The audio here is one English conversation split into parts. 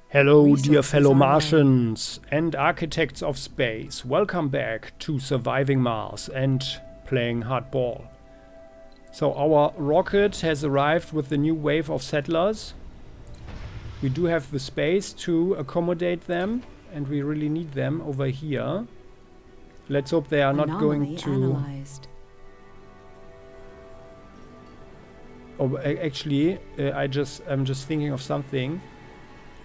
Hello, dear fellow Martians and architects of space. Welcome back to Surviving Mars and Playing Hardball. So our rocket has arrived with the new wave of settlers. We do have the space to accommodate them, and we really need them over here. Let's hope they are not going to... Analyzed. Oh, actually, I'm just thinking of something.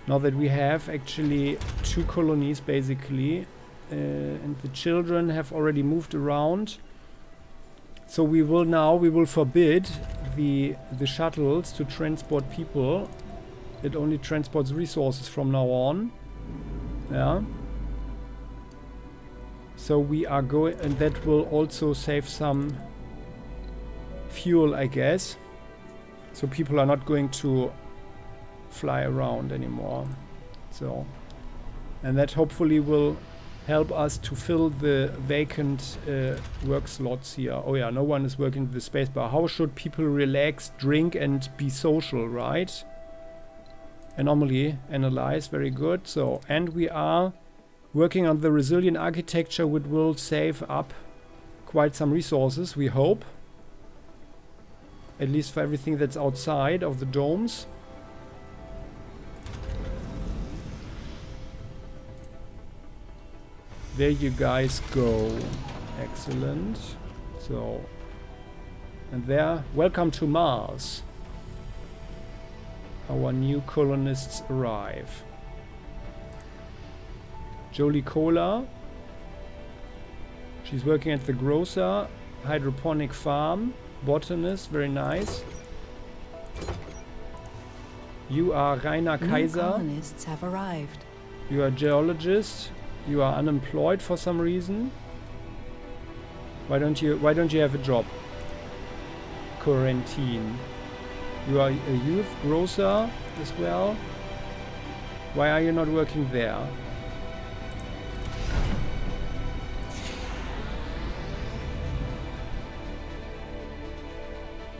Now that we have actually 2 colonies basically, and the children have already moved around, so we will forbid the shuttles to transport people. It only transports resources from now on. Yeah. So we are going, and that will also save some fuel, I guess. So people are not going to fly around anymore. So, and that hopefully will help us to fill the vacant work slots here. Oh yeah, no one is working the spacebar. How should people relax, drink and be social, right? Anomaly, analyze, very good. So, and we are working on the resilient architecture, which will save up quite some resources, we hope. At least for everything that's outside of the domes. There you guys go. Excellent. So, and there, welcome to Mars. Our new colonists arrive. Jolie Cola. She's working at the grocer, hydroponic farm, botanist, very nice. You are Rainer Kaiser. New colonists have arrived. You are a geologist. You are unemployed for some reason. Why don't you have a job? Quarantine. You are a youth grocer as well. Why are you not working there?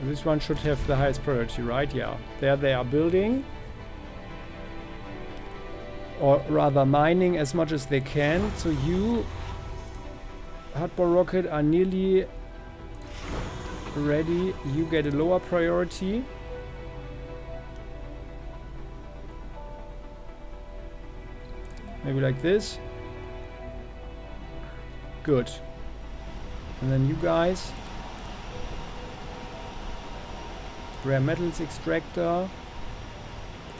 This one should have the highest priority, right? Yeah. There they are building. Or rather mining as much as they can. So you, Hardball Rocket, are nearly ready. You get a lower priority. Maybe like this. Good. And then you guys. Rare metals extractor.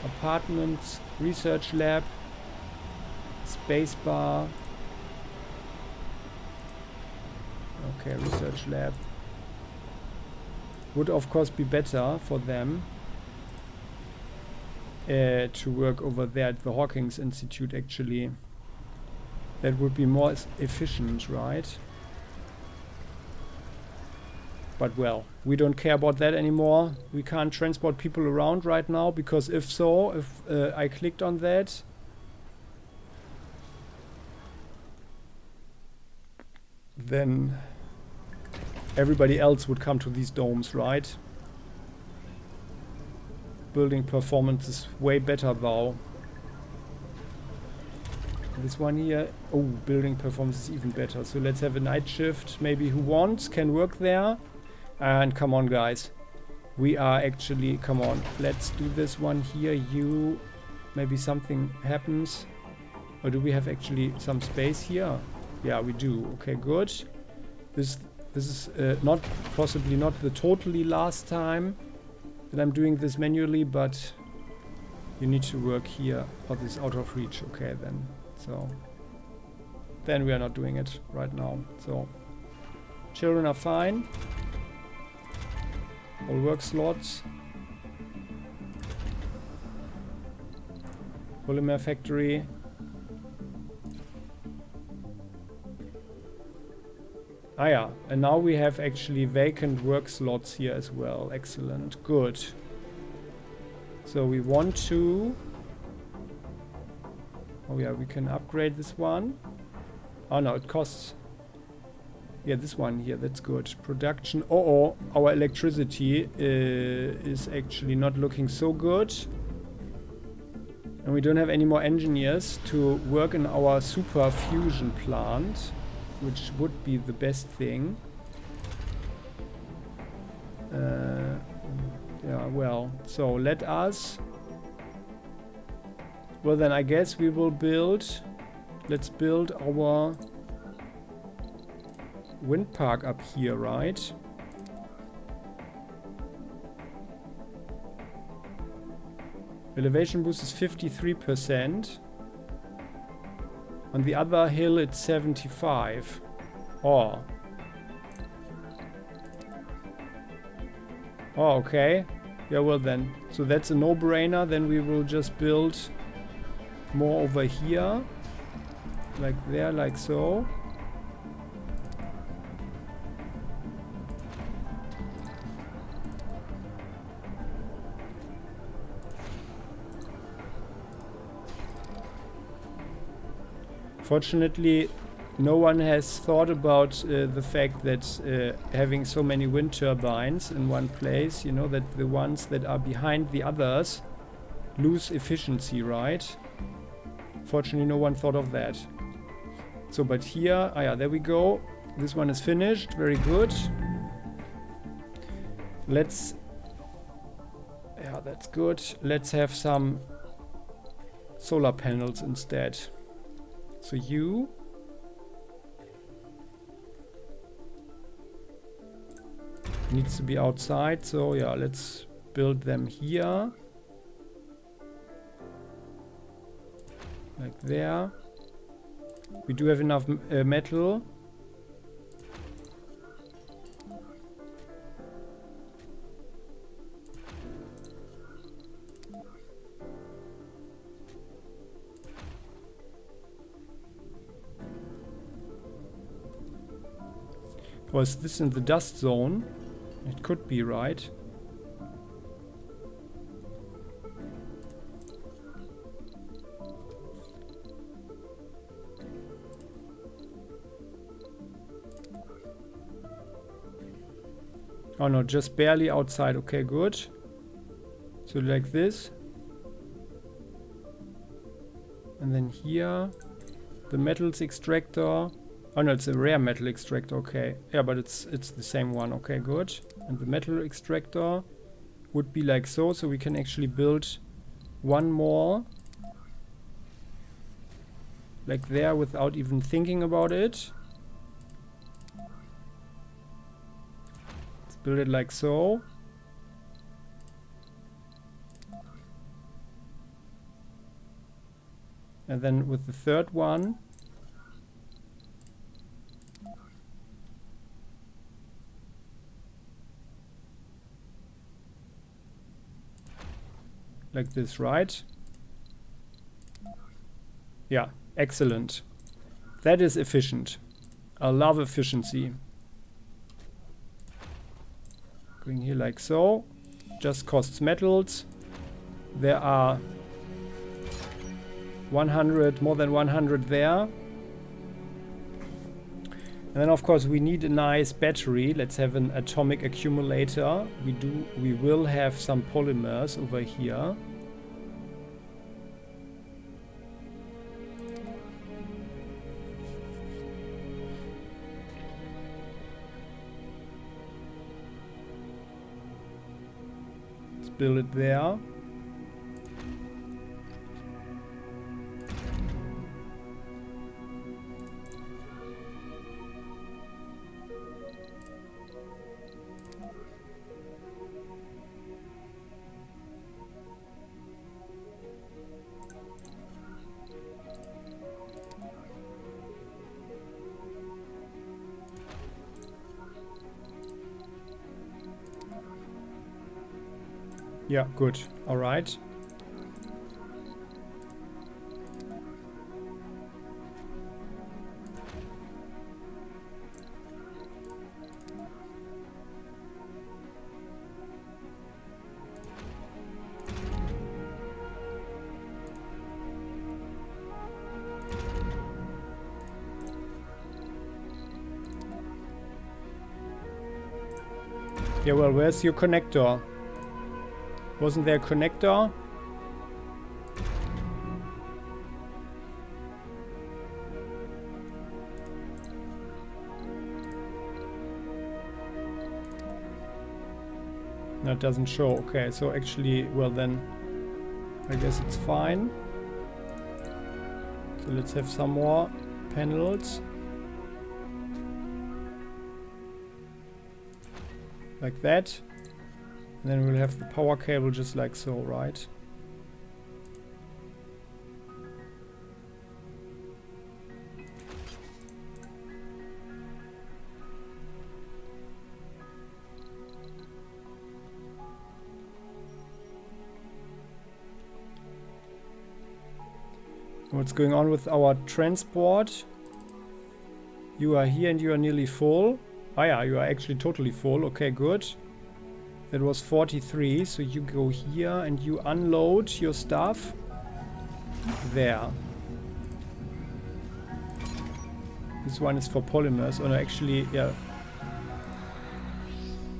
Apartments. Research lab. Spacebar. Okay, research lab. Would of course be better for them to work over there at the Hawkins Institute actually. That would be more efficient, right? But well, we don't care about that anymore. We can't transport people around right now because if I clicked on that, then everybody else would come to these domes, right? Building performance is way better though. This one here, oh, building performance is even better. So let's have a night shift. Maybe who wants can work there. And come on guys. We are actually, come on, let's do this one here. You, maybe something happens. Or do we have actually some space here? Yeah, we do. Okay, good. This is possibly not the totally last time that I'm doing this manually, but you need to work here. Oh, this is out of reach. Okay, then. So then we are not doing it right now. So children are fine. All work slots. Polymer factory. Ah yeah, and now we have actually vacant work slots here as well. Excellent, good. So we want to... Oh yeah, we can upgrade this one. Oh no, it costs... Yeah, this one here, that's good. Production... Oh, our electricity is actually not looking so good. And we don't have any more engineers to work in our super fusion plant, which would be the best thing. Yeah, well, so let us... Well, then I guess we will build... Let's build our wind park up here, right? Elevation boost is 53%. On the other hill it's 75. Oh. Oh, okay. Yeah, well then. So that's a no-brainer. Then we will just build more over here. Like there, like so. Fortunately, no one has thought about the fact that having so many wind turbines in one place, you know, that the ones that are behind the others lose efficiency, right? Fortunately, no one thought of that. So, but here, yeah, there we go. This one is finished. Very good. Let's... Yeah, that's good. Let's have some solar panels instead. So you... needs to be outside, so yeah, let's build them here. Like there. We do have enough metal. Was this in the dust zone? It could be, right? Oh no, just barely outside. Okay, good. So like this. And then here, the metals extractor. Oh no, it's a rare metal extractor, okay. Yeah, but it's the same one, okay, good. And the metal extractor would be like so we can actually build one more. Like there without even thinking about it. Let's build it like so. And then with the third one, like this, right? Yeah, excellent. That is efficient. I love efficiency. Going here like so. Just costs metals. There are 100, more than 100 there. And then of course we need a nice battery. Let's have an atomic accumulator. We will have some polymers over here. Let's build it there. Yeah, good. All right. Yeah, well, where's your connector? Wasn't there a connector? That doesn't show. Okay, so actually, well then, I guess it's fine. So let's have some more panels. Like that. And then we'll have the power cable just like so, right? What's going on with our transport? You are here and you are nearly full. Ah yeah, you are actually totally full. Okay, good. That was 43, so you go here and you unload your stuff. There. This one is for polymers. Oh no, actually, yeah.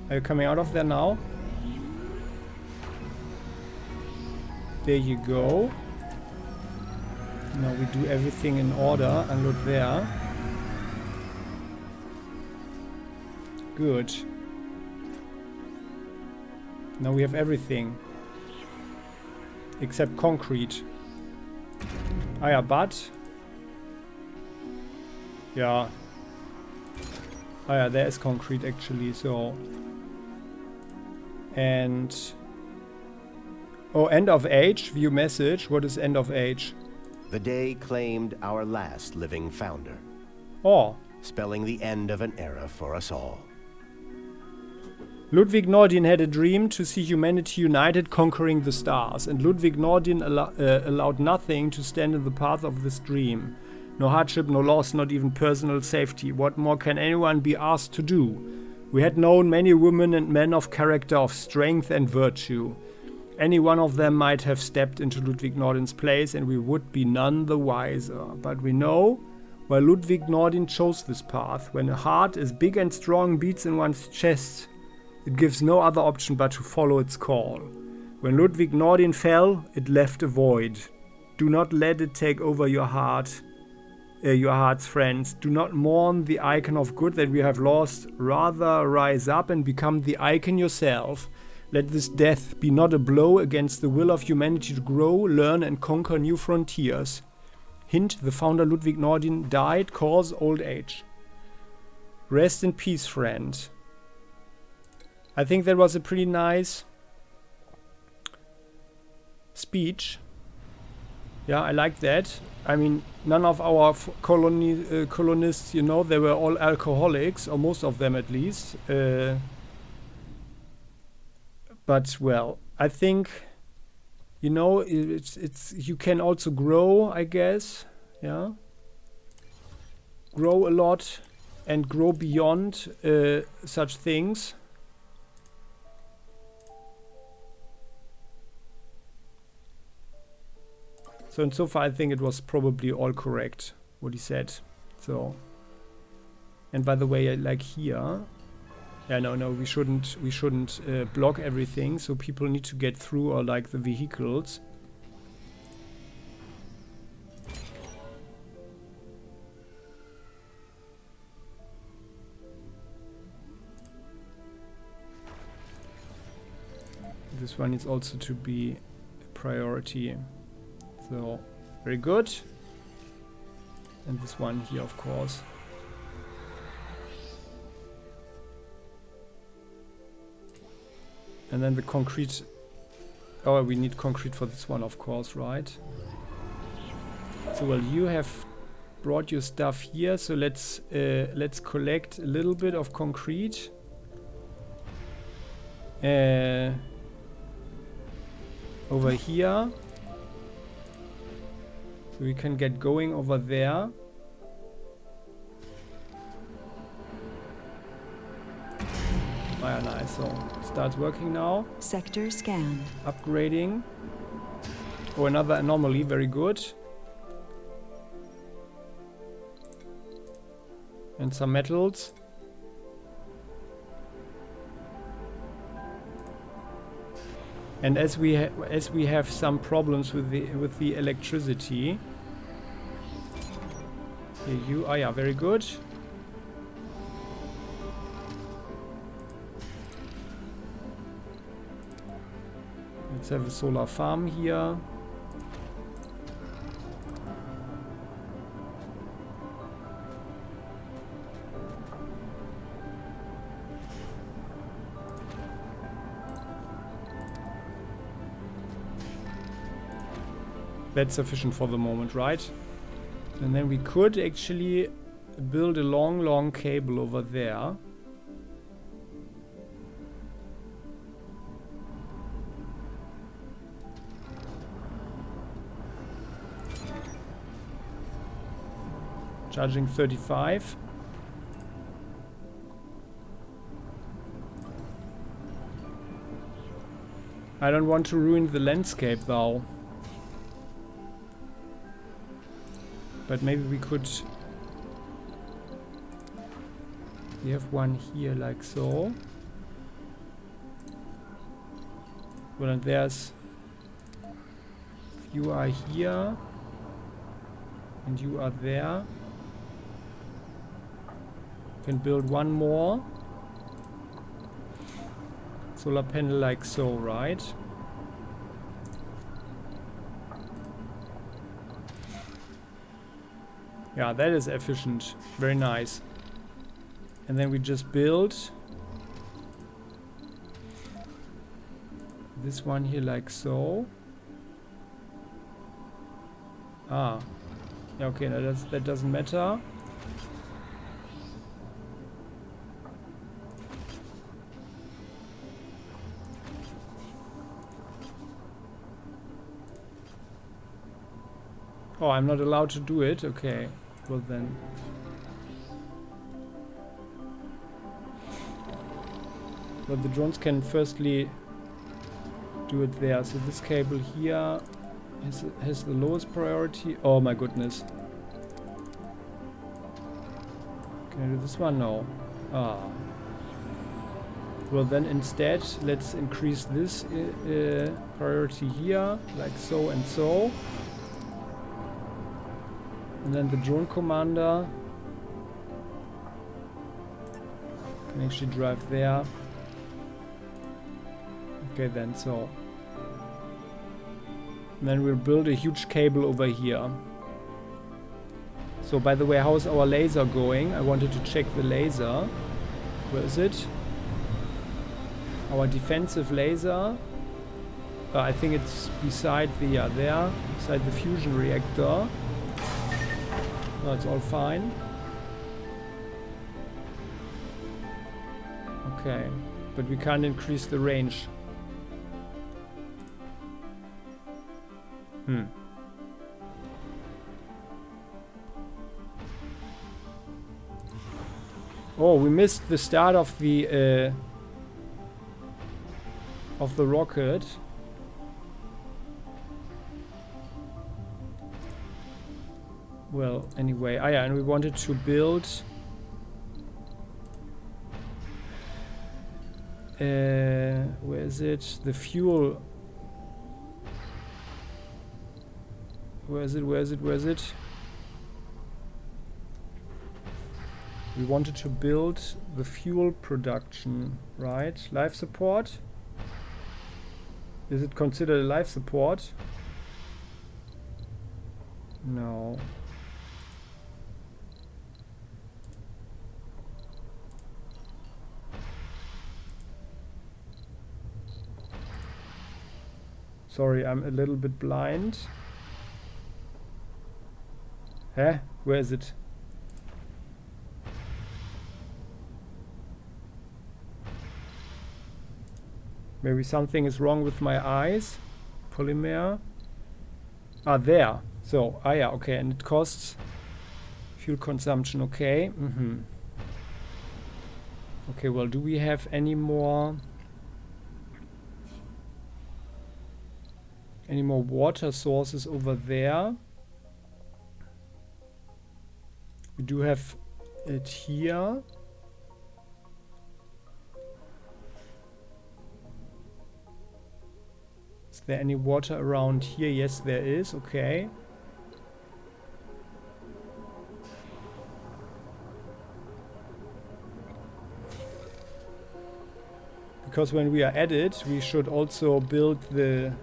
Are you coming out of there now? There you go. Now we do everything in order. Unload there. Good. Now we have everything. Except concrete. Ah yeah, but... yeah. Ah yeah, there is concrete actually, so... and... oh, end of age. View message. What is end of age? The day claimed our last living founder. Oh. Spelling the end of an era for us all. Ludwig Nordin had a dream to see humanity united, conquering the stars, and Ludwig Nordin allowed nothing to stand in the path of this dream. No hardship, no loss, not even personal safety. What more can anyone be asked to do? We had known many women and men of character, of strength and virtue. Any one of them might have stepped into Ludwig Nordin's place and we would be none the wiser. But we know why Ludwig Nordin chose this path. When a heart as big and strong beats in one's chest, it gives no other option but to follow its call. When Ludwig Nordin fell, it left a void. Do not let it take over your heart, your heart's friends. Do not mourn the icon of good that we have lost. Rather rise up and become the icon yourself. Let this death be not a blow against the will of humanity to grow, learn and conquer new frontiers. Hint, the founder Ludwig Nordin died cause old age. Rest in peace, friend. I think that was a pretty nice speech. Yeah, I like that. I mean, none of our colonists, you know, they were all alcoholics, or most of them at least. But, well, I think, you know, it's you can also grow, I guess. Yeah. Grow a lot and grow beyond such things. So, and so far, I think it was probably all correct, what he said. So, and by the way, like here, yeah, no, we shouldn't block everything. So people need to get through, or like the vehicles. This one needs also to be a priority. So, very good. And this one here, of course. And then the concrete. Oh, we need concrete for this one, of course, right? So, well, you have brought your stuff here. So let's collect a little bit of concrete. Over here. So we can get going over there. Oh yeah, nice. So starts working now. Sector scanned. Upgrading. Oh, another anomaly. Very good. And some metals. And as we have some problems with the electricity. Here you are, yeah, very good. Let's have a solar farm here. That's sufficient for the moment, right? And then we could actually build a long cable over there. Charging 35. I don't want to ruin the landscape though. But maybe we could... We have one here like so. Well, and there's... You are here. And you are there. Can build one more. Solar panel like so, right? Yeah, that is efficient. Very nice. And then we just build this one here like so. Ah. Yeah, okay, no, that doesn't matter. Oh, I'm not allowed to do it? Okay. Well then. But the drones can firstly do it there. So this cable here has the lowest priority. Oh my goodness. Can I do this one? No. Ah. Well then instead let's increase this priority here. Like so and so. And then the drone commander can actually drive there. Okay then, so. And then we'll build a huge cable over here. So by the way, how's our laser going? I wanted to check the laser. Where is it? Our defensive laser. I think it's beside the, there. Beside the fusion reactor. No, it's all fine. Okay, but we can't increase the range. Oh, we missed the start of the rocket. Well, anyway, yeah, and we wanted to build where is it? The fuel. Where is it? Where is it? Where is it? We wanted to build the fuel production, right? Life support? Is it considered a life support? No. Sorry, I'm a little bit blind. Huh? Where is it? Maybe something is wrong with my eyes. Polymer. Ah, there. So, yeah, okay. And it costs fuel consumption, okay. Okay, well, do we have any more water sources over there? We do have it here. Is there any water around here? Yes, there is. Okay. Because when we are at it, we should also build the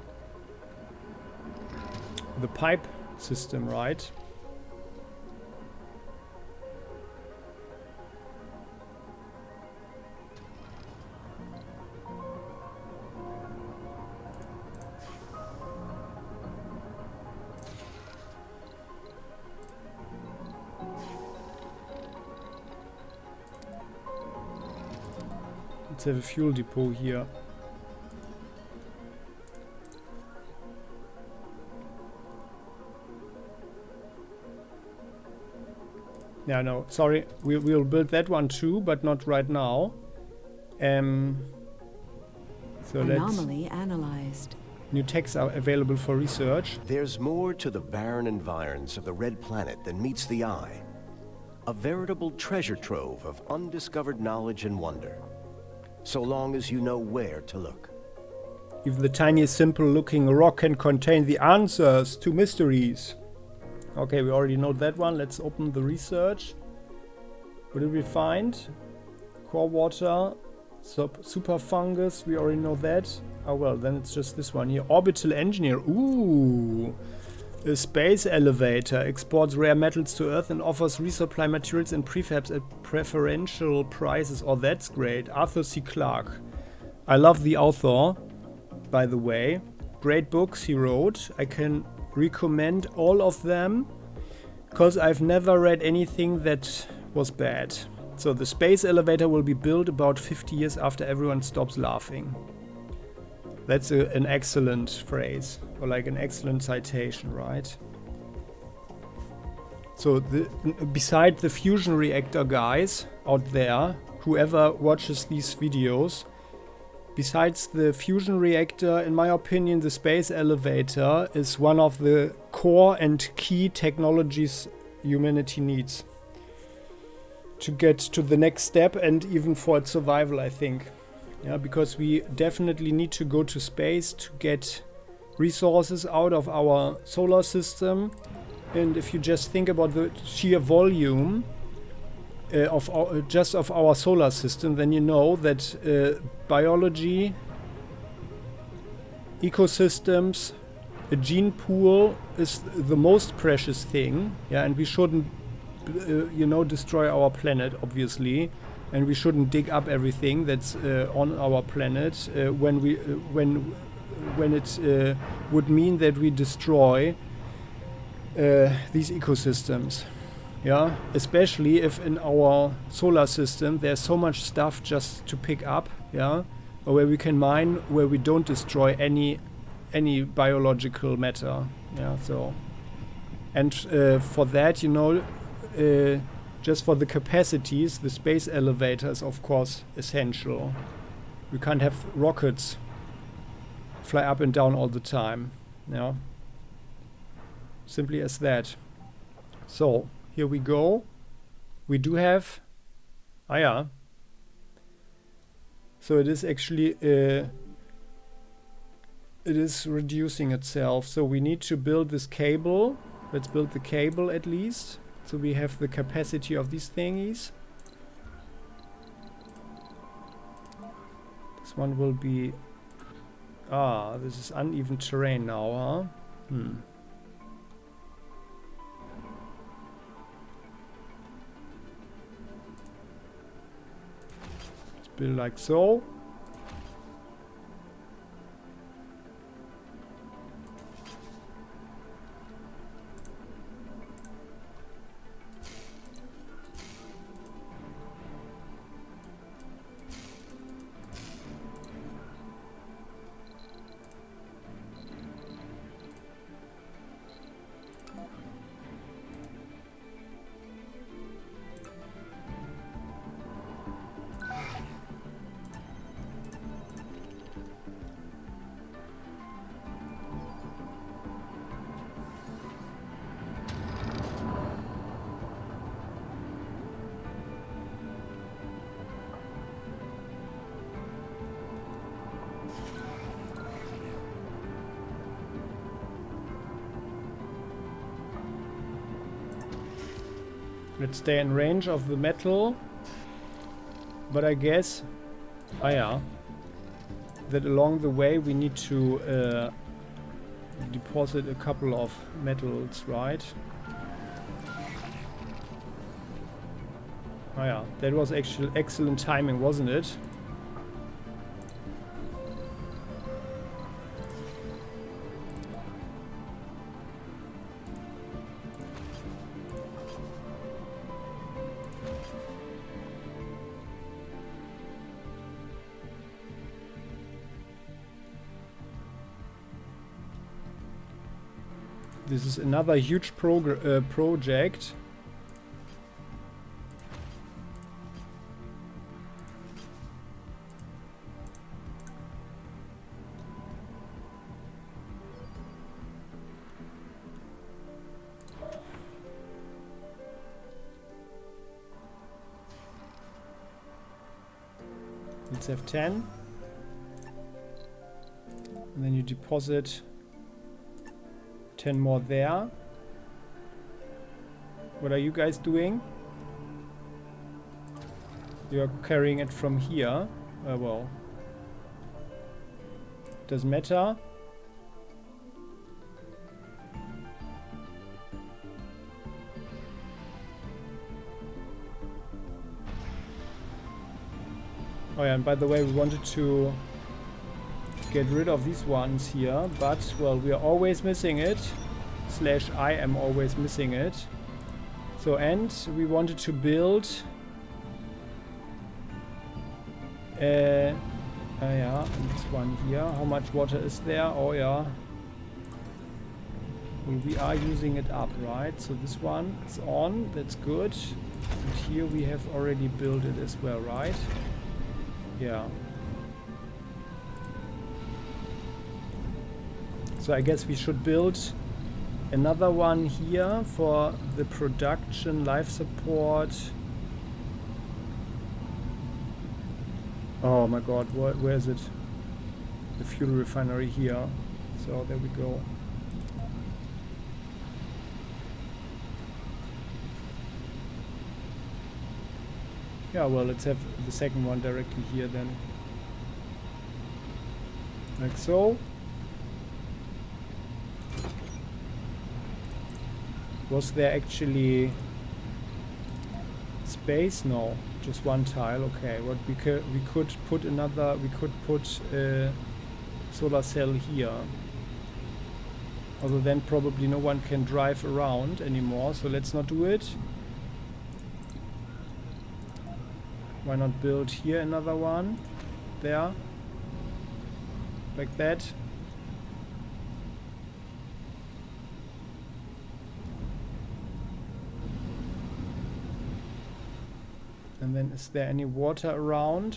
pipe system, right? Let's have a fuel depot here. Yeah, no, sorry. We'll build that one too, but not right now. So Anomaly analyzed. New techs are available for research. There's more to the barren environs of the Red Planet than meets the eye. A veritable treasure trove of undiscovered knowledge and wonder. So long as you know where to look. Even the tiniest simple-looking rock can contain the answers to mysteries. Okay, we already know that one. Let's open the research. What did we find? Core water, super fungus, we already know that. Oh well, then it's just this one here. Orbital engineer, ooh! A space elevator exports rare metals to Earth and offers resupply materials and prefabs at preferential prices. Oh, that's great. Arthur C. Clarke. I love the author, by the way. Great books he wrote. I can recommend all of them, because I've never read anything that was bad. So the space elevator will be built about 50 years after everyone stops laughing. That's an excellent phrase, or like an excellent citation, right? So beside the fusion reactor guys out there, whoever watches these videos, besides the fusion reactor, in my opinion, the space elevator is one of the core and key technologies humanity needs to get to the next step and even for its survival, I think. Yeah, because we definitely need to go to space to get resources out of our solar system. And if you just think about the sheer volume of our solar system, then you know that biology, ecosystems, a gene pool is the most precious thing. Yeah, and we shouldn't, destroy our planet, obviously. And we shouldn't dig up everything that's on our planet when it would mean that we destroy these ecosystems. Yeah, especially if in our solar system there's so much stuff just to pick up. Yeah, or where we can mine, where we don't destroy any biological matter. Yeah, so and for that, just for the capacities, the space elevator is of course essential. We can't have rockets fly up and down all the time. Yeah. Simply as that. So, here we go. We do have... So it is actually... it is reducing itself. So we need to build this cable. Let's build the cable at least. So we have the capacity of these thingies. This one will be... this is uneven terrain now, huh? Let's build like so. Let's stay in range of the metal. But I guess... that along the way we need to deposit a couple of metals, right? Oh yeah, that was actually excellent timing, wasn't it? This is another huge project. Let's have 10. And then you deposit 10 more there. What are you guys doing? You're carrying it from here. Well, doesn't matter. Oh yeah, and by the way, we wanted to get rid of these ones here, but, well, we are always missing it. Slash I am always missing it. So, and we wanted to build... yeah, and this one here. How much water is there? Oh yeah. Well, we are using it up, right? So this one is on, that's good. And here we have already built it as well, right? Yeah. So I guess we should build another one here for the production, life support. Oh my god, where is it? The fuel refinery here. So there we go. Yeah, well, let's have the second one directly here then. Like so. Was there actually space? No, just one tile. Okay, what we could put another. We could put a solar cell here. Although then probably no one can drive around anymore. So let's not do it. Why not build here another one? There, like that. And then is there any water around?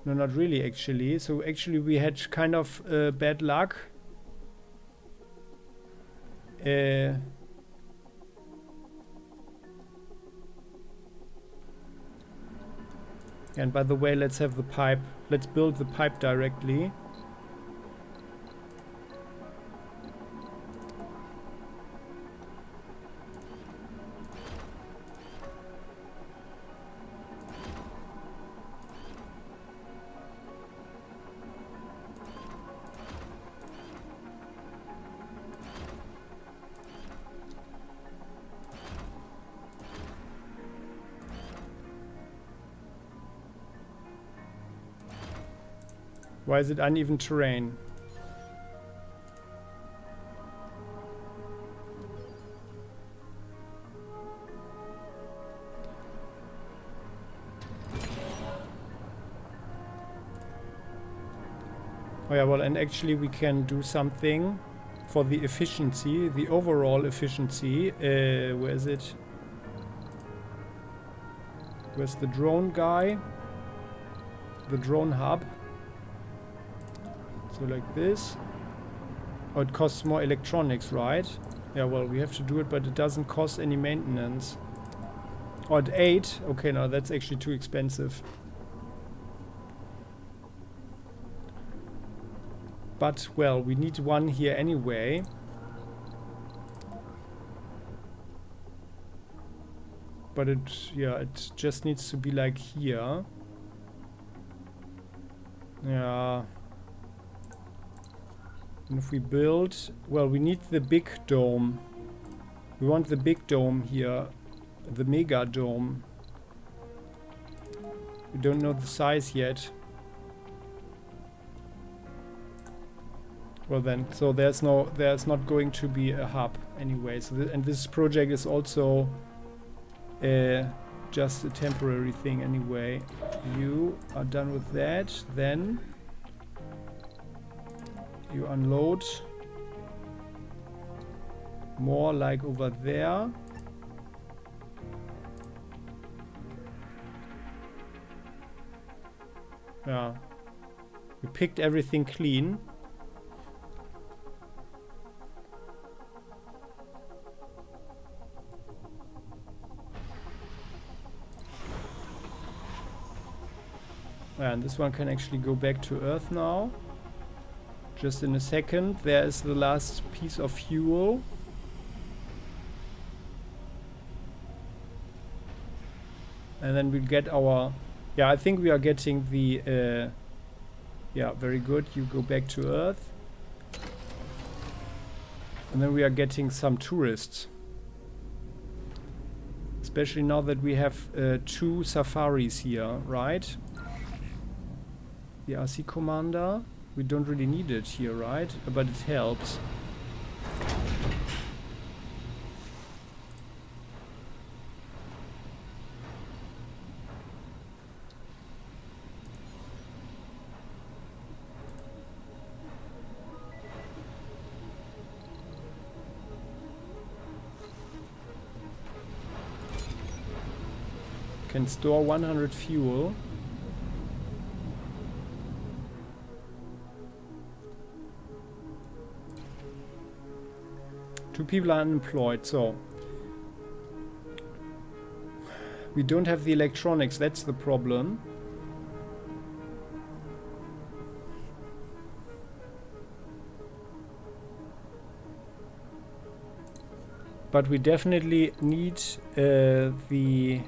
No, not really actually. So actually we had kind of bad luck. And by the way, let's have the pipe. Let's build the pipe directly. Why is it uneven terrain? Oh yeah, well, and actually we can do something for the efficiency, the overall efficiency. Where is it? Where's the drone guy? The drone hub. So like this. Oh, it costs more electronics, right? Yeah, well, we have to do it, but it doesn't cost any maintenance. Oh, at 8? Okay, no, that's actually too expensive. But, well, we need one here anyway. But it, yeah, it just needs to be like here. Yeah. And if we build... Well, we need the big dome. We want the big dome here. The mega dome. We don't know the size yet. Well then, so there's not going to be a hub anyway. So and this project is also just a temporary thing anyway. You are done with that, then you unload more like over there. Yeah, we picked everything clean. And this one can actually go back to Earth now. Just in a second. There is the last piece of fuel. And then we'll get our... Yeah, I think we are getting the... yeah, very good. You go back to Earth. And then we are getting some tourists. Especially now that we have 2 safaris here, right? The RC commander. We don't really need it here, right? But it helps. Can store 100 fuel. Two people are unemployed, so we don't have the electronics, that's the problem. But we definitely need the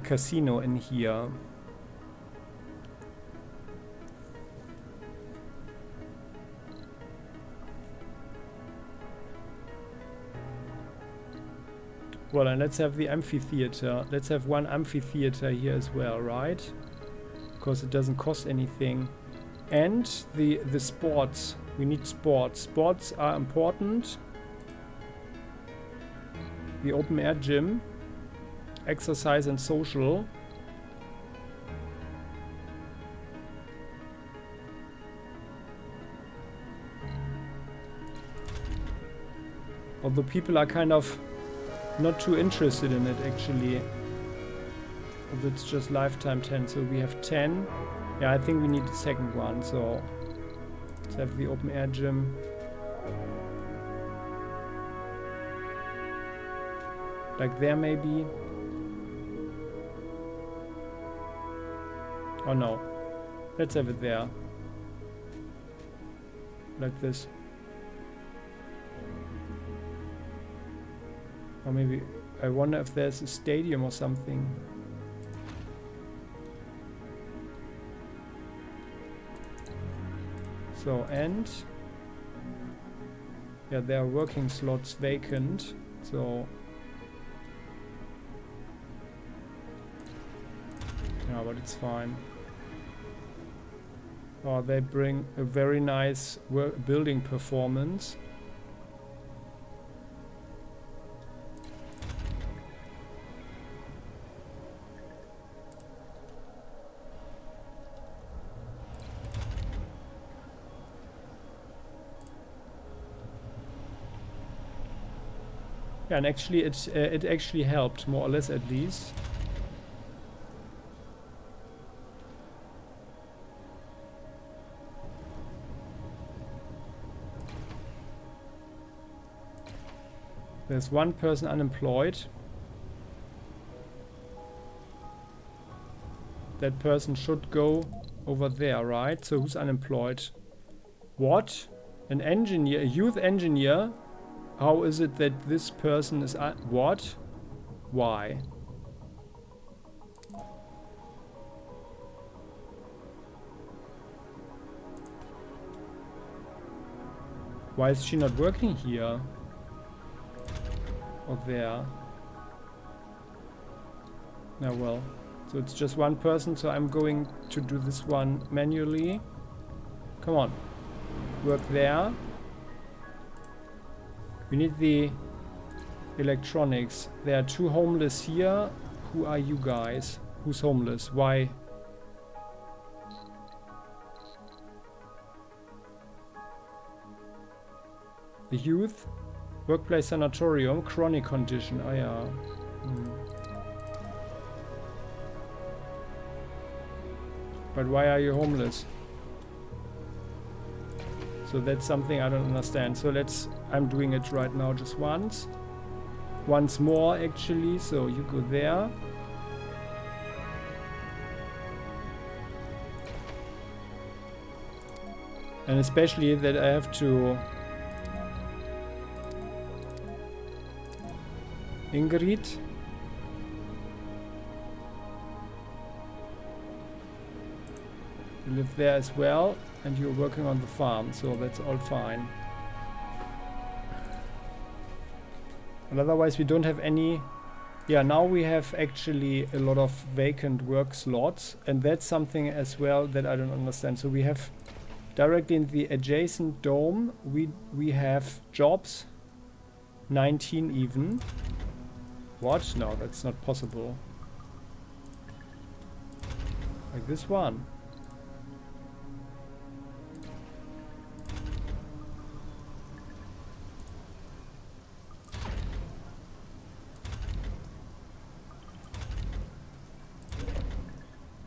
casino in here. Well, and let's have the amphitheater. Let's have one amphitheater here as well, right? Because it doesn't cost anything. And the sports. We need sports. Sports are important. The open air gym. Exercise and social. Although people are kind of not too interested in it actually. But it's just lifetime 10, so we have 10. Yeah, I think we need the second one, so let's have the open air gym. Like there maybe. Oh no. Let's have it there. Like this. Or maybe, I wonder if there's a stadium or something. So, and yeah, there are working slots vacant, so yeah, but it's fine. Oh, they bring a very nice building performance. Yeah, and actually it actually helped, more or less at least. There's one person unemployed. That person should go over there, right? So who's unemployed? What? An engineer, a youth engineer? How is it that this person is what? Why? Why is she not working here? Or there? Now, well, so it's just one person, so I'm going to do this one manually. Come on. Work there. We need the electronics. There are 2 homeless here. Who are you guys? Who's homeless? Why? The youth. Workplace sanatorium. Chronic condition. Oh yeah. But why are you homeless? So that's something I don't understand. So I'm doing it right now just once. Once more actually, so you go there. And especially that I have to... Ingrid. You live there as well, and you're working on the farm, so that's all fine. And otherwise we don't have any... Yeah, now we have actually a lot of vacant work slots, and that's something as well that I don't understand. So we have directly in the adjacent dome, we have jobs, 19 even. What? No, that's not possible. Like this one.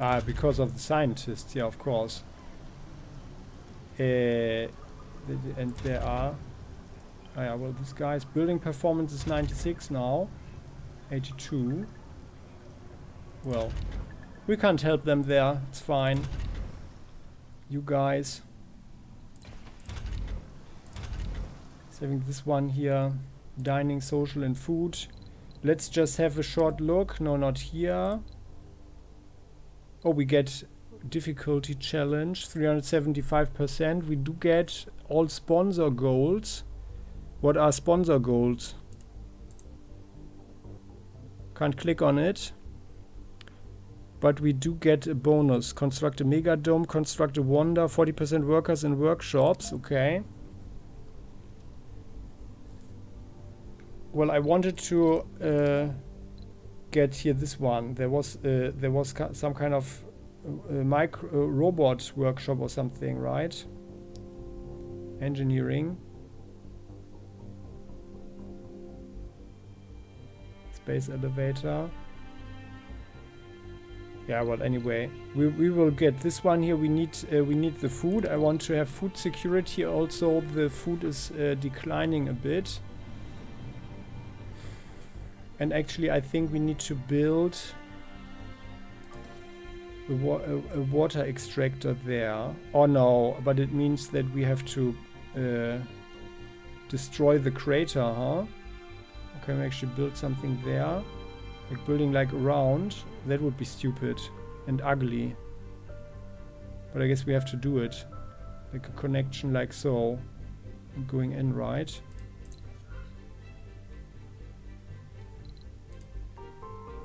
Ah, because of the scientists, yeah, of course. And there are... Oh yeah, well, this guy's building performance is 96 now. 82. Well, we can't help them there. It's fine. You guys. Saving this one here. Dining, social and food. Let's just have a short look. No, not here. Oh, we get difficulty challenge, 375%. We do get all sponsor goals. What are sponsor goals? Can't click on it. But we do get a bonus. Construct a mega dome, construct a wonder, 40% workers in workshops. Okay. Well, I wanted to get here this one. There was some kind of micro robot workshop or something, right? Engineering. Space elevator. Yeah, well, anyway, we will get this one here. We need the food. I want to have food security. Also, the food is declining a bit. And actually, I think we need to build a water extractor there. Oh no, but it means that we have to destroy the crater, huh? Okay, we actually build something there. Like building like around. That would be stupid and ugly. But I guess we have to do it. Like a connection like so. And going in, right?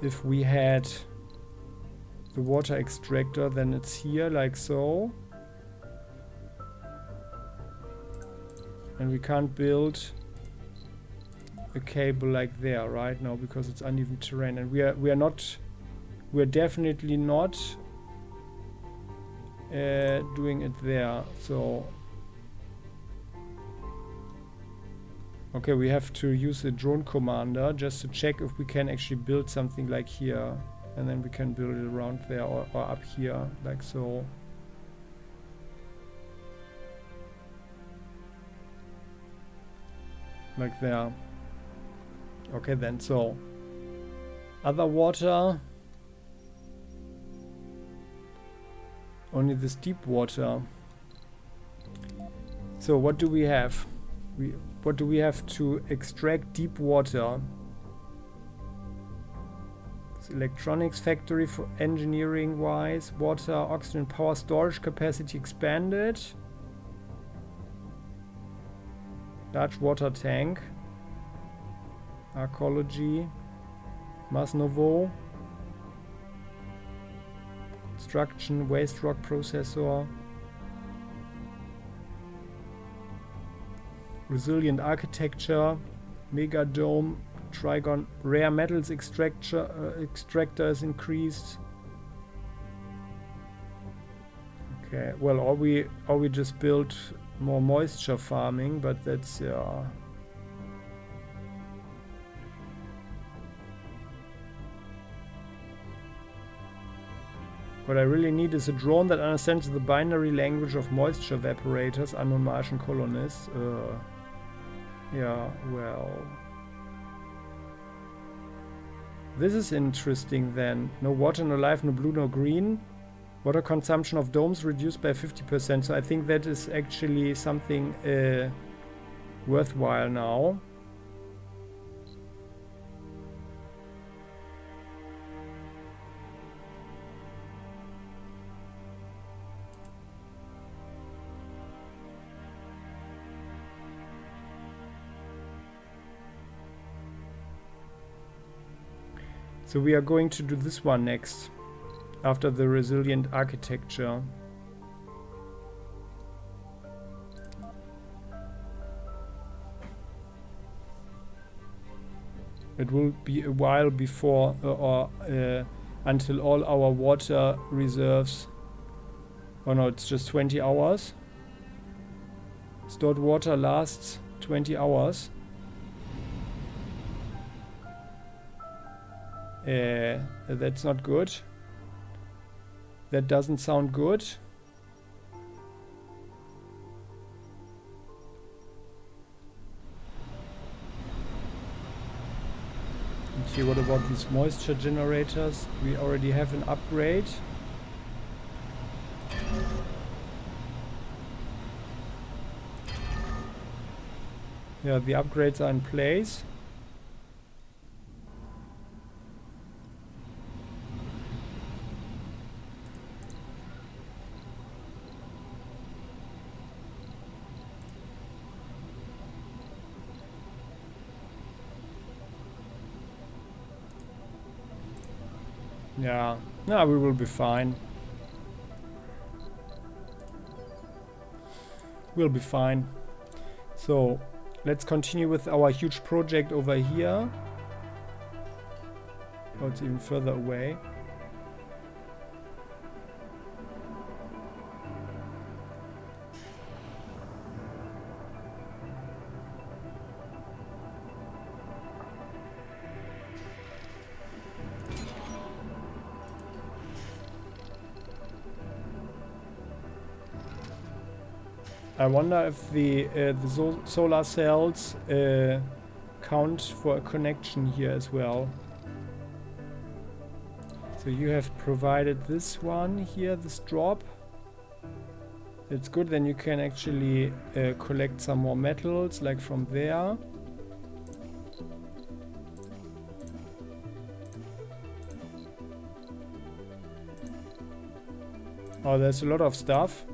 If we had the water extractor, then it's here like so. And we can't build a cable like there right now because it's uneven terrain, and we're definitely not doing it there. So okay, we have to use a drone commander just to check if we can actually build something like here, and then we can build it around there or up here like so. Like there. Okay then, so other water, only this deep water. So what do we have? What do we have to extract? Deep water. It's electronics factory for engineering wise. Water, oxygen, power storage capacity expanded. Large water tank. Archaeology. Masnovo. Construction. Waste rock processor. Resilient architecture. Mega dome. Trigon. Rare metals extractor is increased. Okay, well, or we just build more moisture farming, but that's what I really need is a drone that understands the binary language of moisture evaporators, unknown Martian colonists. Yeah, well, this is interesting then. No water, no life, no blue, no green. Water consumption of domes reduced by 50%. So I think that is actually something worthwhile now. So we are going to do this one next. After the resilient architecture. It will be a while before until all our water reserves. Oh no, it's just 20 hours. Stored water lasts 20 hours. That's not good. That doesn't sound good. Okay, what about these moisture generators? We already have an upgrade. Yeah, the upgrades are in place. Yeah, no, we will be fine. We'll be fine. So, let's continue with our huge project over here. Oh, it's even further away. I wonder if the solar cells count for a connection here as well. So you have provided this one here, this drop. It's good, then you can actually collect some more metals, like from there. Oh, there's a lot of stuff.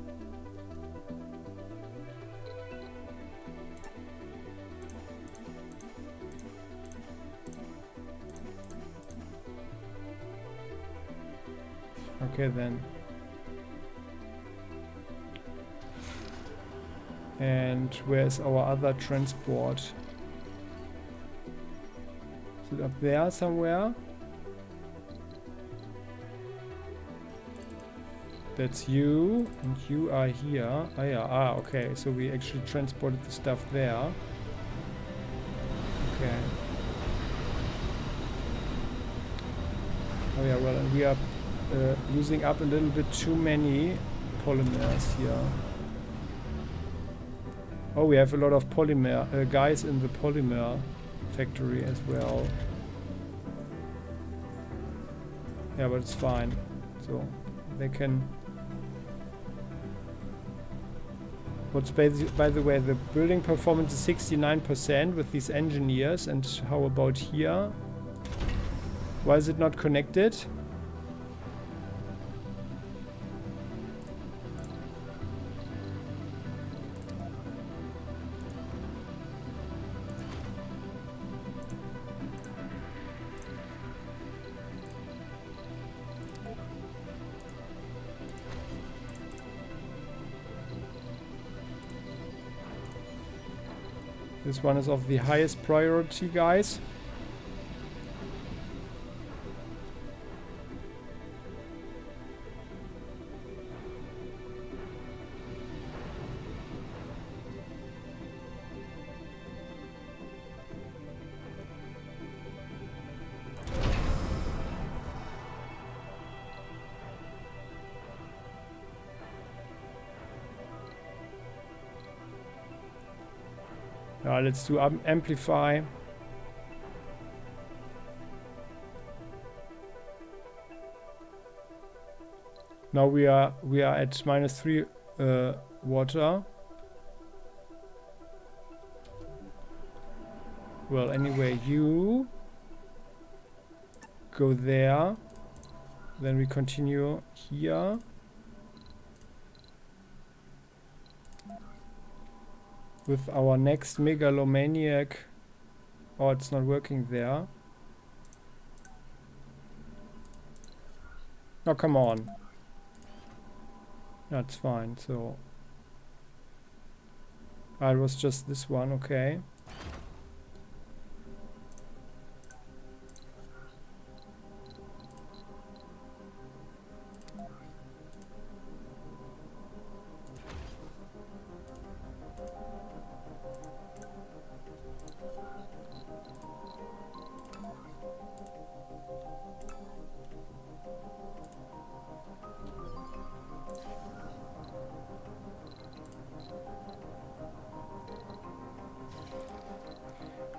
Okay then. And where's our other transport? Is it up there somewhere? That's you, and you are here. Ah yeah, okay, so we actually transported the stuff there. Okay. Oh yeah, well, and we are using up a little bit too many polymers here. Oh, we have a lot of polymer guys in the polymer factory as well. Yeah, but it's fine. So they can. What's by the way, the building performance is 69% with these engineers, and how about here? Why is it not connected? This one is of the highest priority, guys. Let's do amplify. Now we are at -3 water. Well, anyway, you go there. Then we continue here. With our next megalomaniac. Oh, it's not working there. Oh, come on. That's fine, so... it was just this one, okay.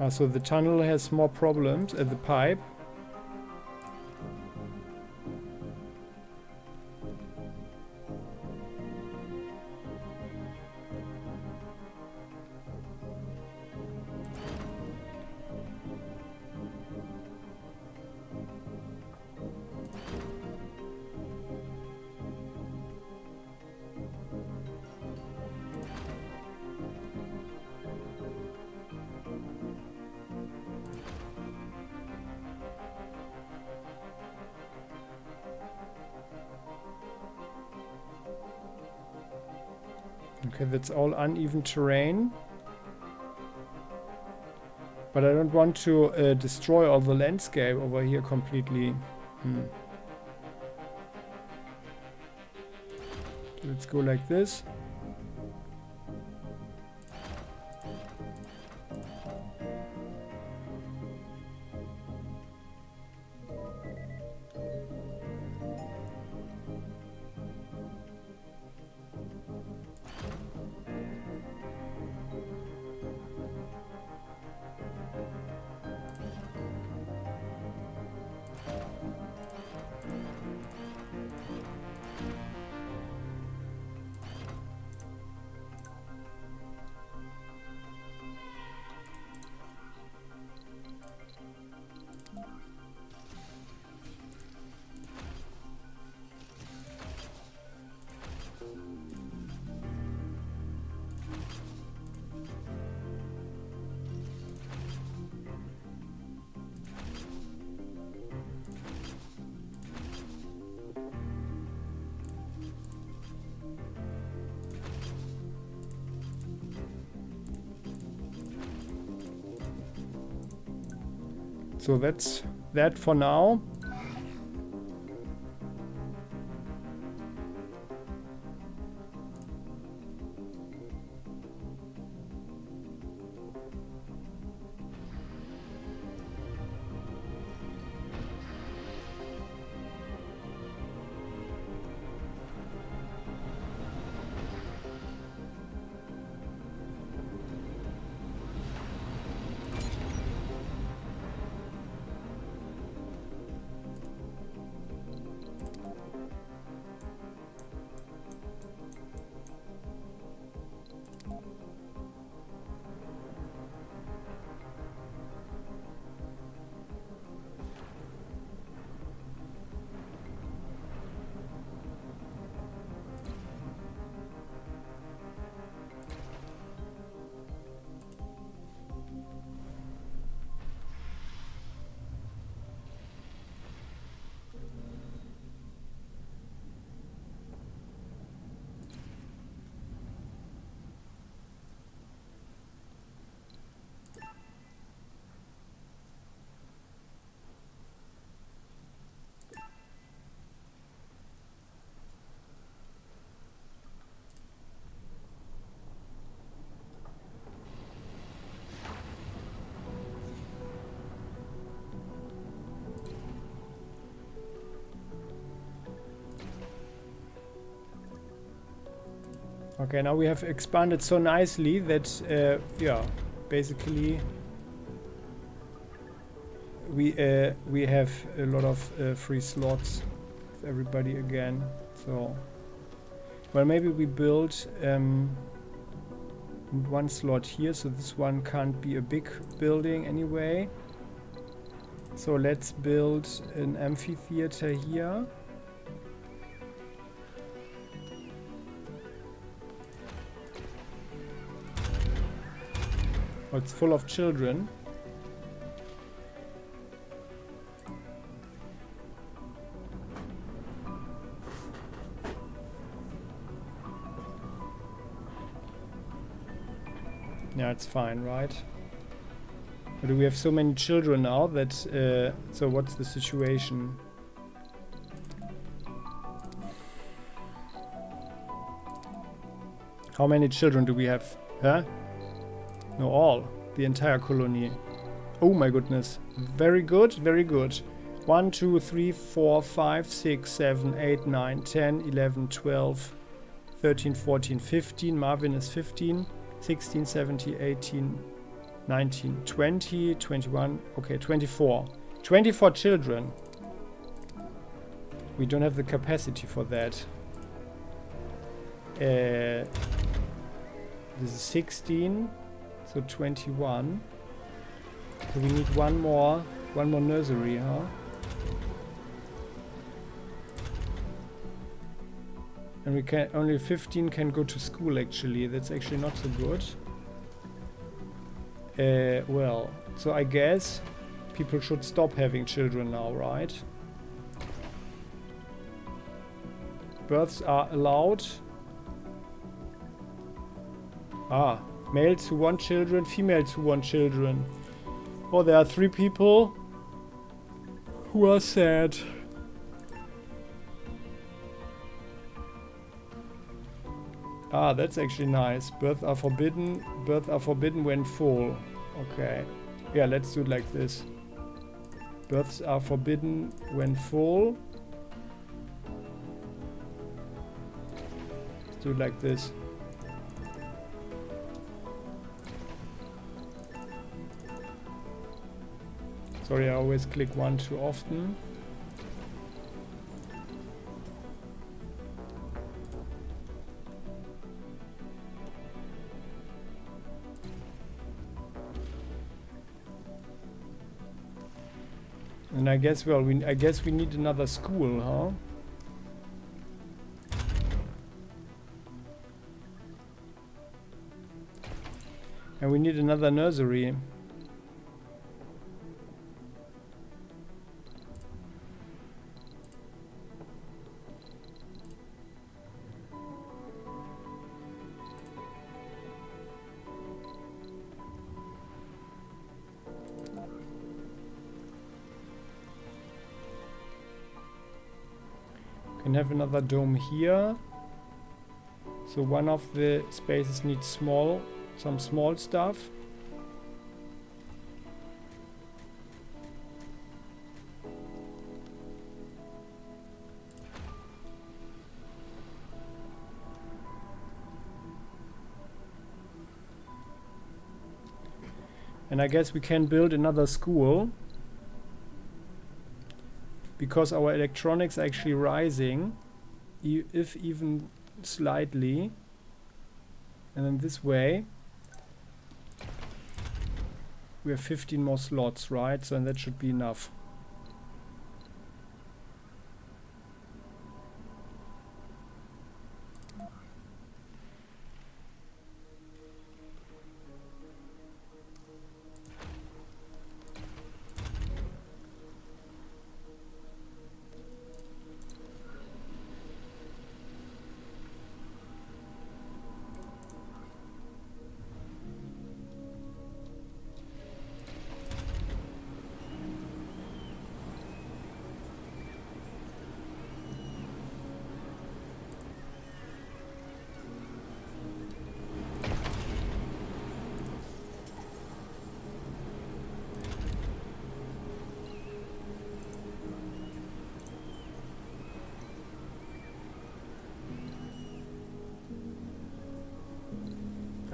So the tunnel has more problems at the pipe. Okay, that's all uneven terrain. But I don't want to destroy all the landscape over here completely. So let's go like this. So that's that for now. Okay, now we have expanded so nicely that, yeah, basically we have a lot of free slots with everybody again. So, well, maybe we build one slot here, so this one can't be a big building anyway. So let's build an amphitheater here. Oh, it's full of children. Yeah, it's fine, right? But we have so many children now that, so what's the situation? How many children do we have? Huh? No, all. The entire colony. Oh my goodness. Very good, very good. 1, 2, 3, 4, 5, 6, 7, 8, 9, 10, 11, 12, 13, 14, 15. Marvin is 15. 16, 17, 18, 19, 20, 21, okay, 24. 24 children. We don't have the capacity for that. This is 16, so 21. So we need one more nursery, huh? And we can only 15 can go to school actually. That's actually not so good. Well, so I guess people should stop having children now, right? Births are allowed. Ah, males who want children, females who want children. Oh, there are 3 people who are sad. Ah, that's actually nice. Births are forbidden. Births are forbidden when full. Okay. Yeah, let's do it like this. Births are forbidden when full. Let's do it like this. Sorry, I always click one too often. And I guess, well, I guess we need another school, huh? And we need another nursery. Can have another dome here. So one of the spaces needs some small stuff. And I guess we can build another school. Because our electronics are actually rising, if even slightly. And then this way, we have 15 more slots, right? So and that should be enough.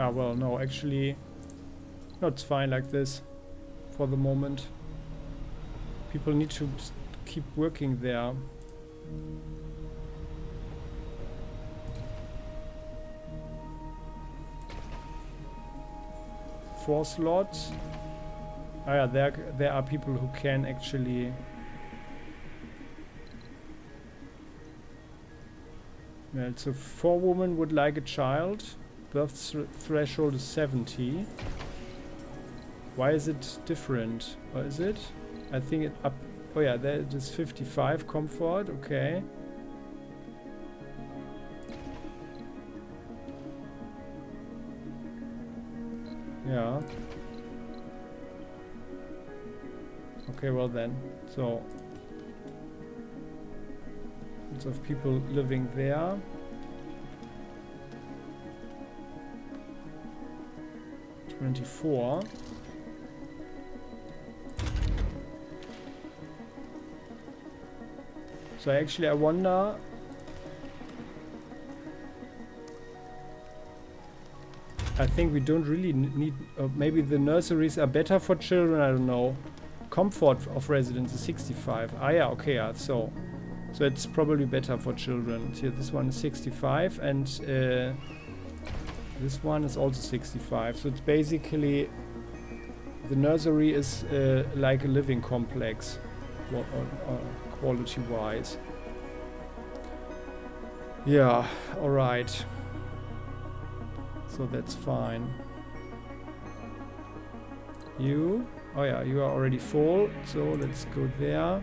Ah, well, no, actually, no, it's fine like this for the moment. People need to keep working there. 4 slots. Ah, yeah, there are people who can actually. Well, so 4 women would like a child. Birth threshold is 70. Why is it different? Or is it? I think it up. Oh yeah, there it is 55 comfort. Okay. Yeah. Okay, well then. So lots of people living there. $24. So actually I wonder. I think we don't really need. Maybe the nurseries are better for children. I don't know. Comfort of residence is 65. Ah, yeah, okay, yeah. So it's probably better for children. See, this one is 65, and this one is also 65. So it's basically the nursery is like a living complex, quality-wise. Yeah. All right. So that's fine. You? Oh yeah, you are already full. So let's go there.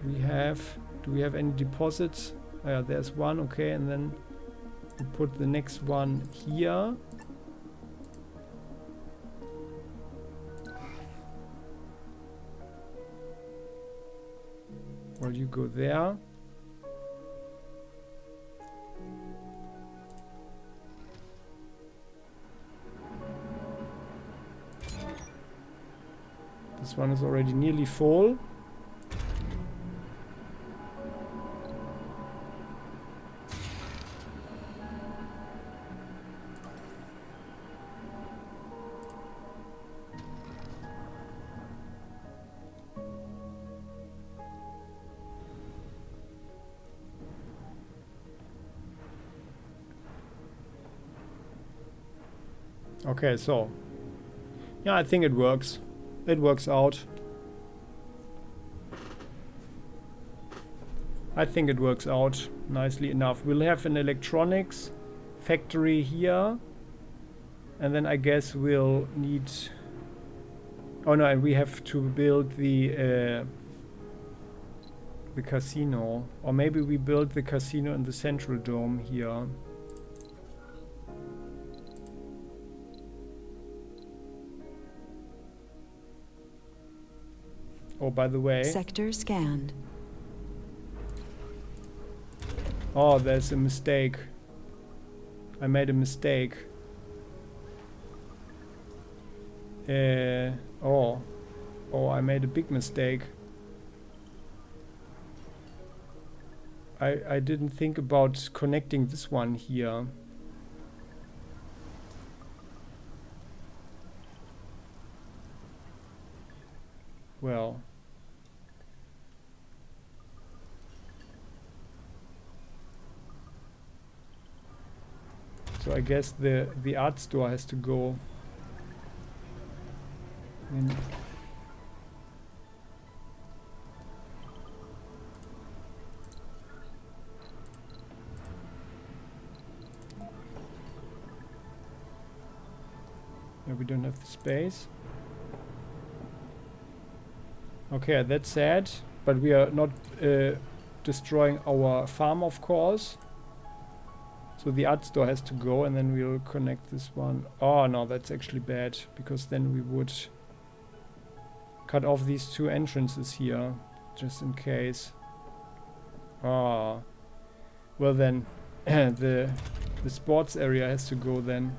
We have... Do we have any deposits? Oh yeah, there's one. Okay, and then we put the next one here. Well, you go there. This one is already nearly full. Okay, so yeah, I think it works. It works out. I think it works out nicely enough. We'll have an electronics factory here, and then I guess we'll need... Oh no, and we have to build the casino. Or maybe we build the casino in the central dome here. Oh, by the way... Sector scanned. Oh, there's a mistake. I made a mistake. Oh, I made a big mistake. I didn't think about connecting this one here. Well... So I guess the art store has to go. Yeah, we don't have the space. Okay, that's sad, but we are not destroying our farm, of course. So the art store has to go, and then we'll connect this one. Oh no, that's actually bad, because then we would cut off these 2 entrances here, just in case. Ah, well then, the sports area has to go then.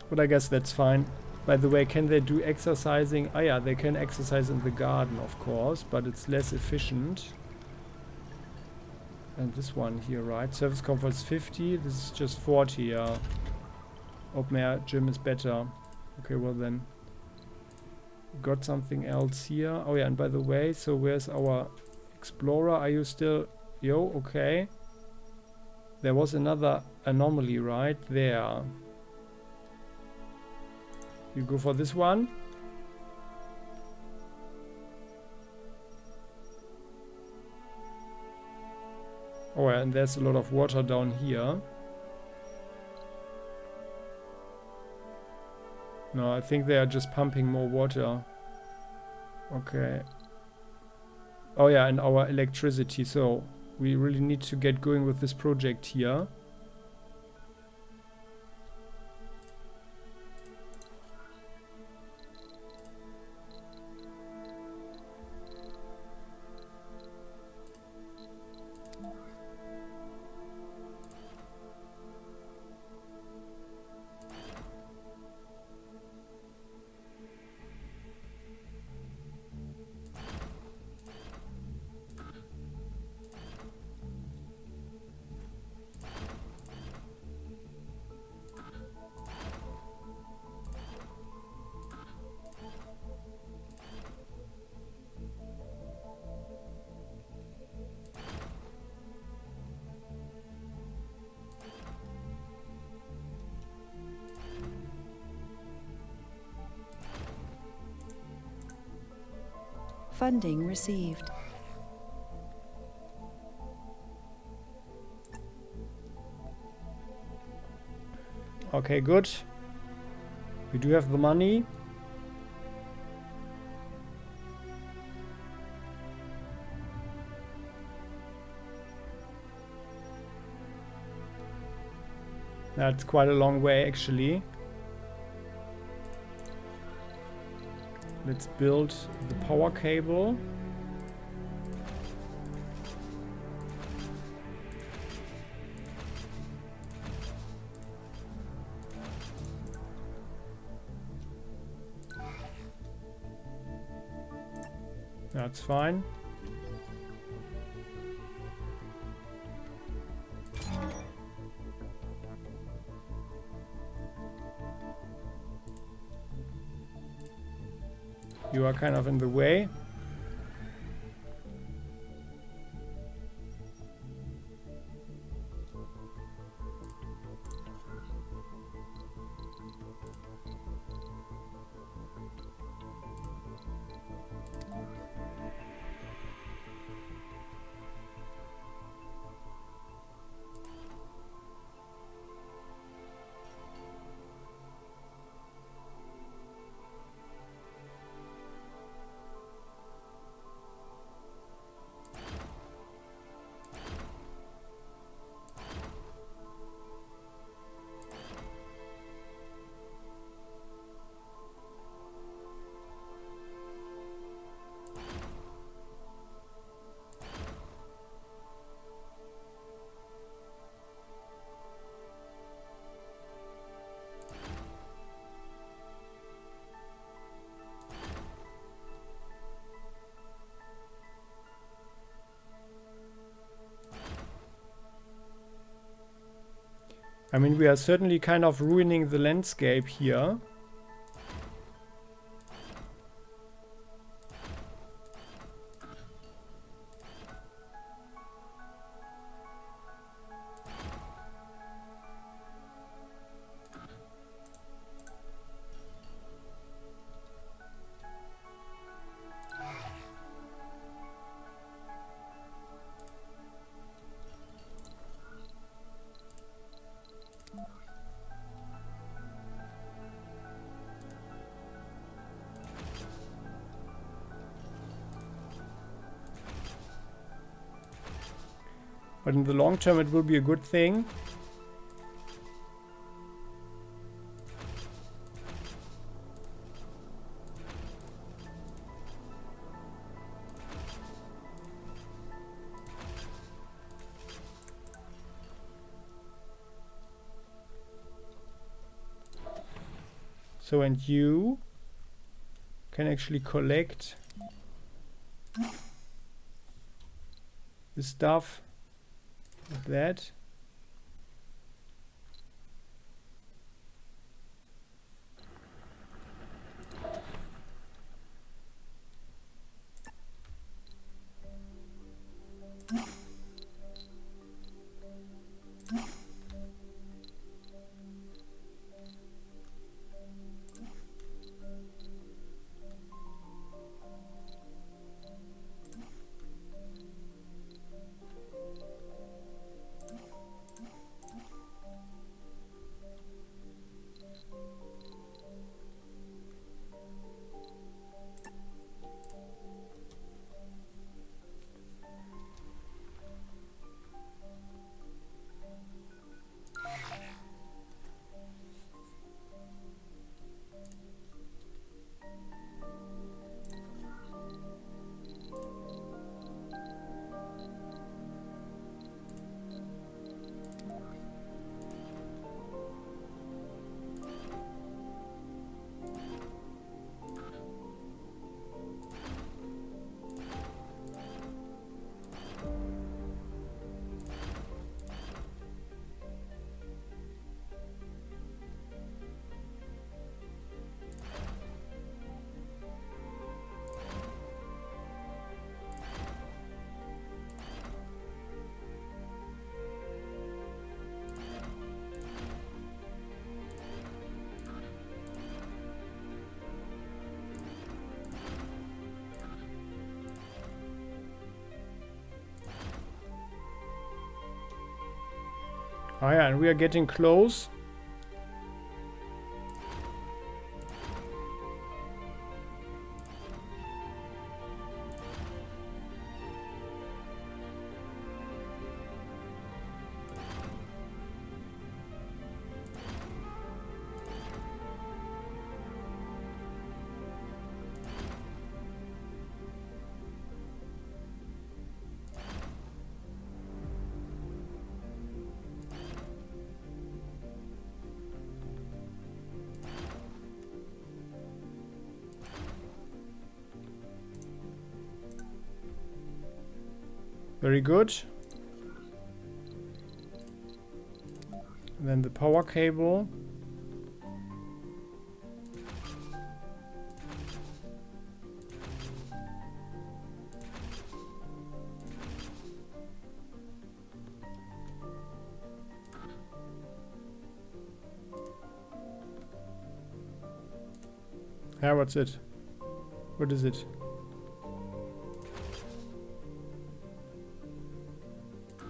But I guess that's fine. By the way, can they do exercising? Oh yeah, they can exercise in the garden, of course, but it's less efficient. And this one here, right? Service comfort is 50. This is just 40, yeah. Open air gym is better. Okay, well then. Got something else here. Oh yeah, and by the way, so where's our explorer? Are you still... Yo, okay. There was another anomaly right there. You go for this one. Oh yeah, and there's a lot of water down here. No, I think they are just pumping more water. Okay. Oh yeah, and our electricity. So we really need to get going with this project here. Funding received. Okay, good. We do have the money. That's quite a long way, actually. Let's build the power cable. That's fine. You are kind of in the way. I mean, we are certainly kind of ruining the landscape here. But in the long term, it will be a good thing. So, and you can actually collect the stuff like that. Oh yeah, and we are getting close. Very good. And then the power cable. Yeah, what's it? What is it?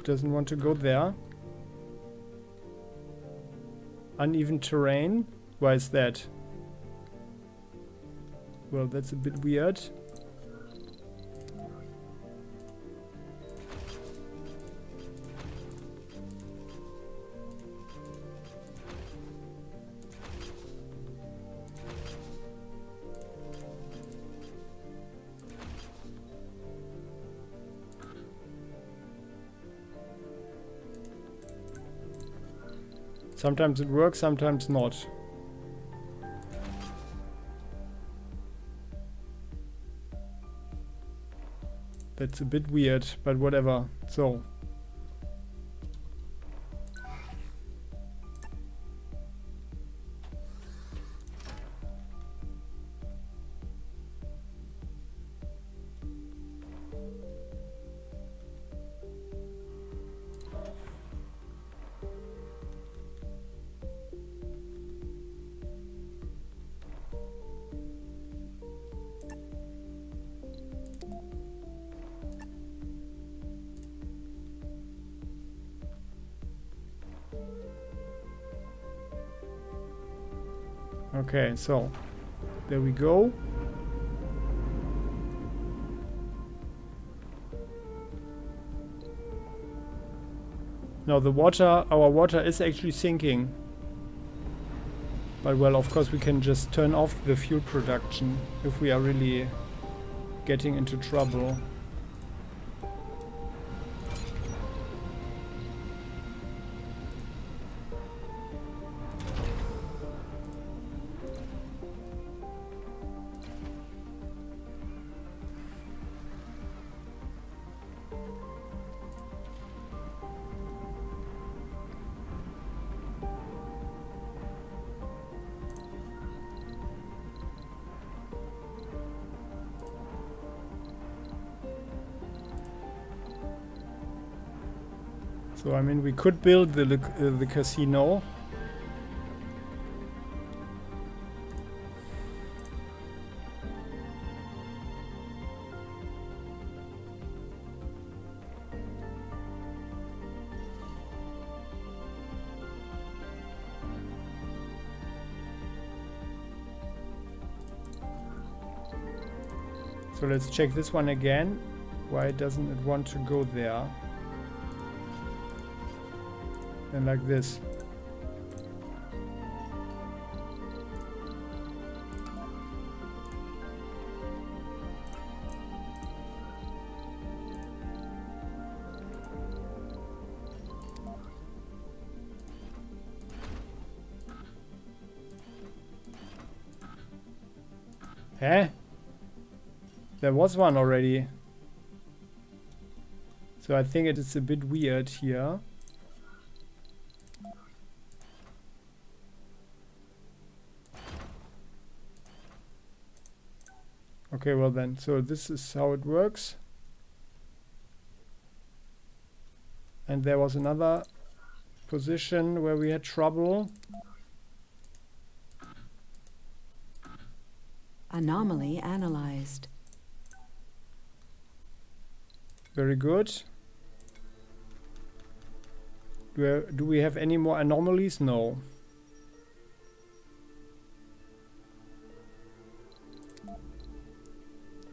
Doesn't want to go there. Uneven terrain? Why is that? Well, that's a bit weird. Sometimes it works, sometimes not. That's a bit weird, but whatever. So. Okay, so there we go. Now the water, our water is actually sinking. But well, of course we can just turn off the fuel production if we are really getting into trouble. So, I mean, we could build the casino. So let's check this one again. Why doesn't it want to go there? And like this. Huh? There was one already. So I think it is a bit weird here. Okay, well then, so this is how it works. And there was another position where we had trouble. Anomaly analyzed. Very good. Do we have any more anomalies? No.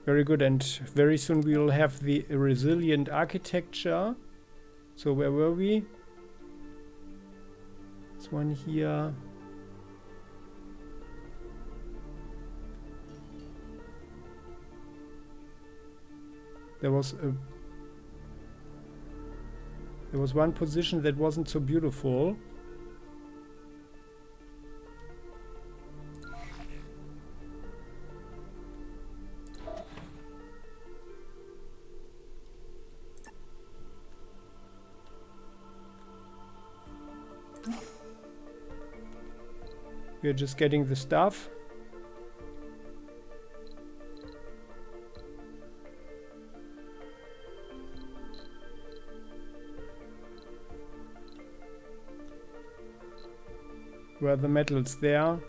Very good, and very soon we will have the resilient architecture. So where were we? This one here. There was one position that wasn't so beautiful. We're just getting the stuff. Where are the metals there?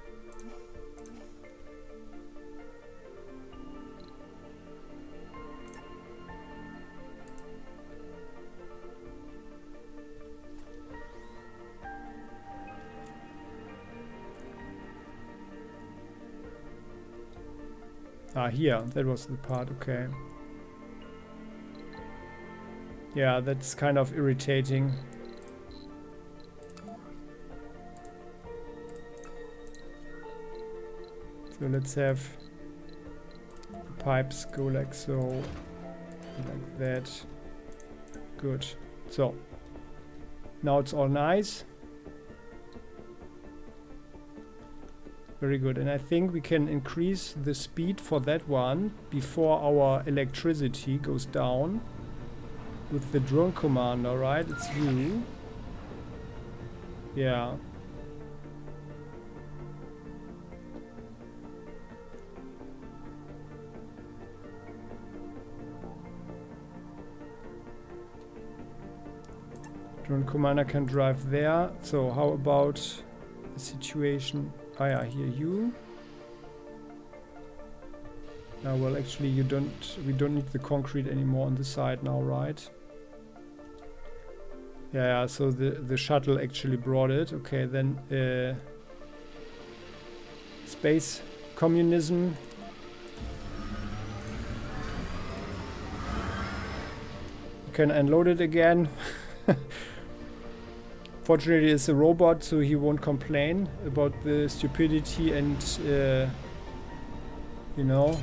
Ah, here. That was the part. Okay. Yeah, that's kind of irritating. So let's have the pipes go like so, like that. Good. So now it's all nice. Very good. And I think we can increase the speed for that one before our electricity goes down with the drone commander, right? It's you. Yeah. Drone commander can drive there. So how about the situation? Ah, yeah, here you. Well, actually, we don't need the concrete anymore on the side now, right? Yeah, so the shuttle actually brought it. Okay, then space communism. You can unload it again. Fortunately, it's a robot, so he won't complain about the stupidity and, you know.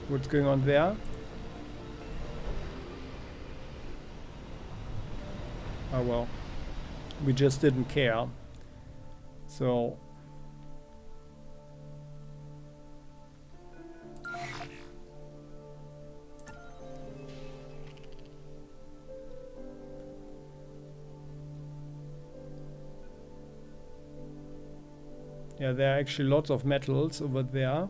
What's going on there? Oh well. We just didn't care. So... yeah, there are actually lots of metals over there.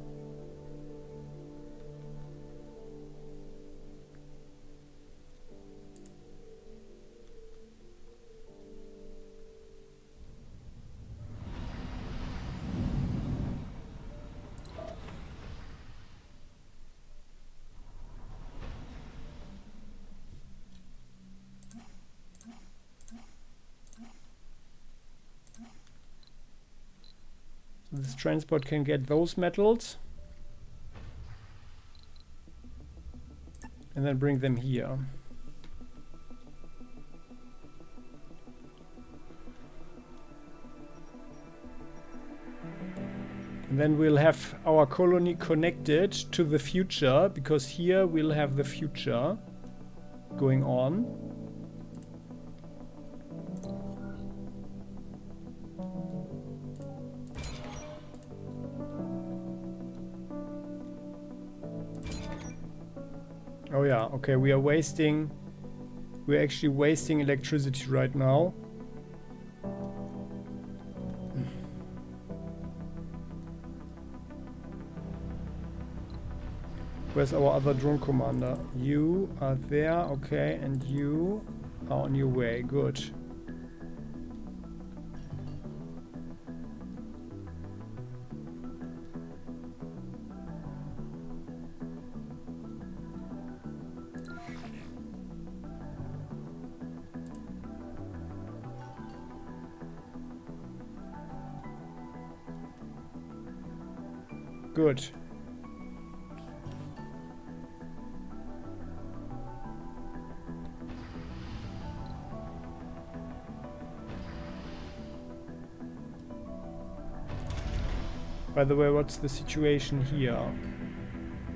this transport can get those metals. And then bring them here. And then we'll have our colony connected to the future, because here we'll have the future going on. Oh yeah, okay, we're actually wasting electricity right now. Where's our other drone commander? You are there, okay, and you are on your way, good. Good. By the way, what's the situation here?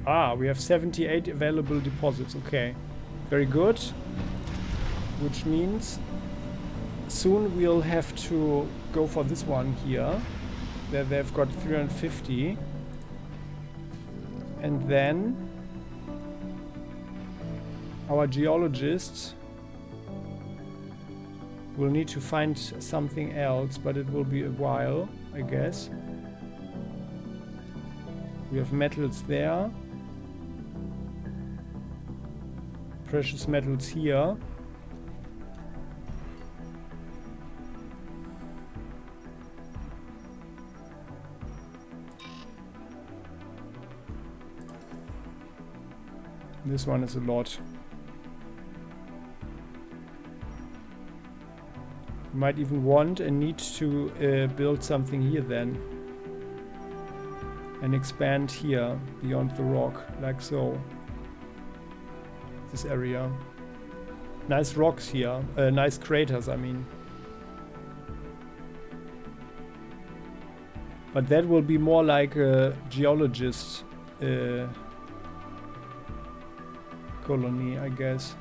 Ah, we have 78 available deposits. Okay, very good. Which means soon we'll have to go for this one here. There they've got 350. And then our geologists will need to find something else, but it will be a while, I guess. We have metals there. Precious metals here. This one is a lot. We might even want and need to build something here then. And expand here beyond the rock, like so. This area. Nice rocks here. Nice craters, I mean. But that will be more like a geologist colony, I guess.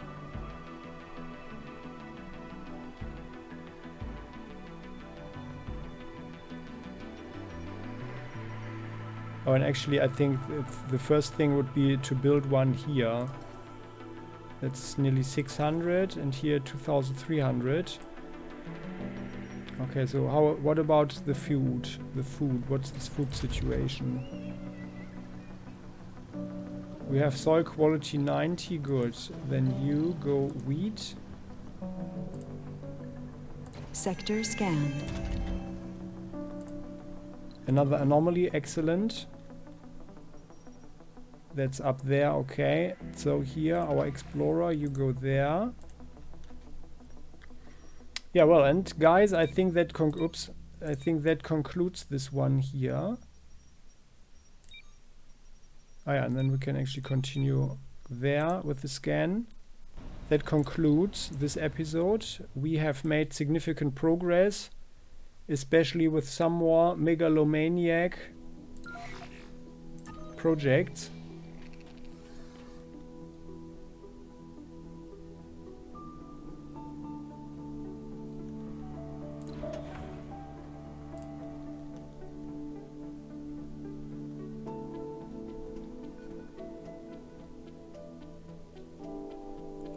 Oh, and actually I think the first thing would be to build one here. That's nearly 600 and here 2300. Okay, so what about the food? The food, what's this food situation? We have soil quality 90, good. Then you go wheat. Sector scanned. Another anomaly, excellent. That's up there, okay. So here, our explorer, you go there. Yeah, well, and guys, I think that concludes this one here. Oh yeah, and then we can actually continue there with the scan. That concludes this episode. We have made significant progress, especially with some more megalomaniac projects.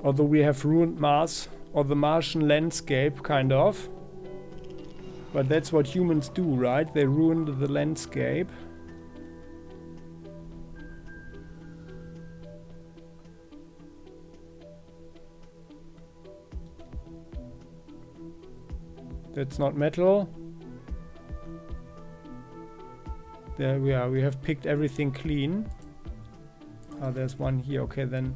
Although we have ruined Mars, or the Martian landscape, kind of. But that's what humans do, right? They ruin the landscape. That's not metal. There we are, we have picked everything clean. Ah, there's one here, okay, then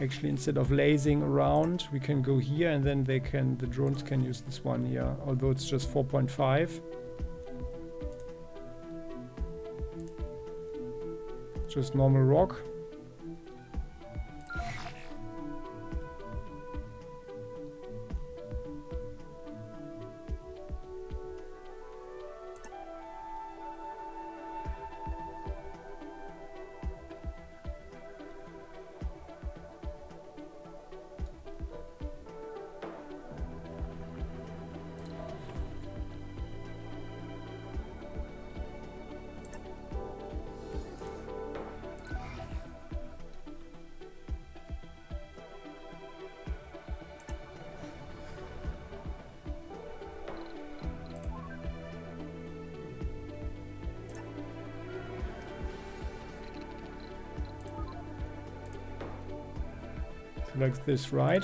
actually instead of lazing around, we can go here and then the drones can use this one here, although it's just 4.5. Just normal rock. Like this, right?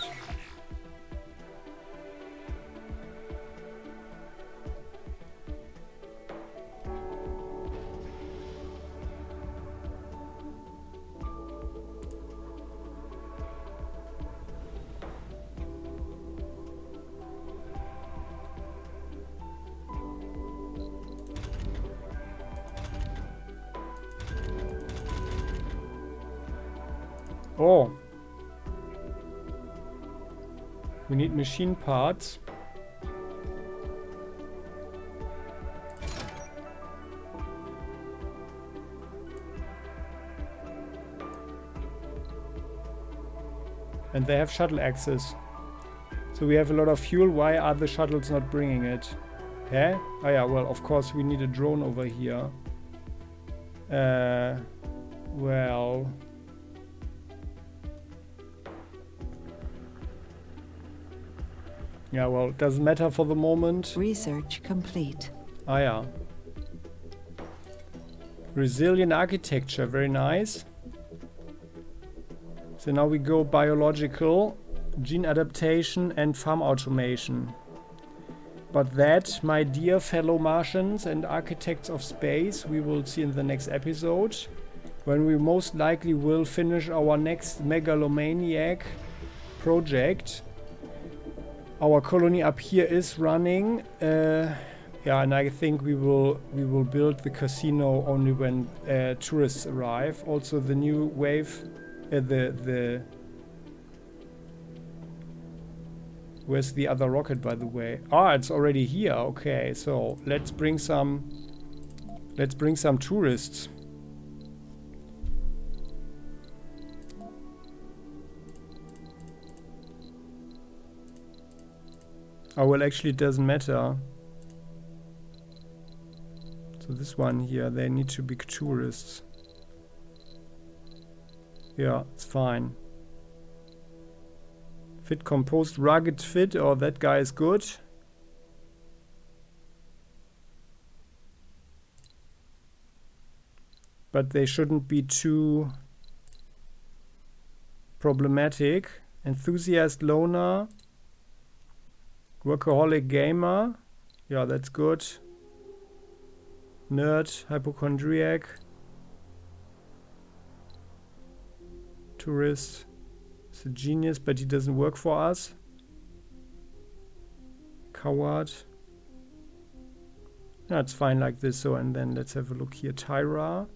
Oh. We need machine parts. And they have shuttle access. So we have a lot of fuel. Why are the shuttles not bringing it? Okay. Oh yeah, well, of course we need a drone over here. Well... Yeah, well, it doesn't matter for the moment. Research complete. Ah, yeah. Resilient architecture, very nice. So now we go biological, gene adaptation and farm automation. But that, my dear fellow Martians and architects of space, we will see in the next episode, when we most likely will finish our next Megalomaniac project. Our colony up here is running, yeah, and I think we will build the casino only when tourists arrive. Also, the new wave, where's the other rocket, by the way? Ah, it's already here. Okay, so let's bring some tourists. Oh, well, actually it doesn't matter. So this one here, they need to be tourists. Yeah, it's fine. Fit, composed, rugged fit. Oh, that guy is good. But they shouldn't be too problematic. Enthusiast, loner. Workaholic gamer. Yeah, that's good. Nerd, hypochondriac. Tourist. He's a genius, but he doesn't work for us. Coward. No, it's fine like this. So, and then let's have a look here. Tyra.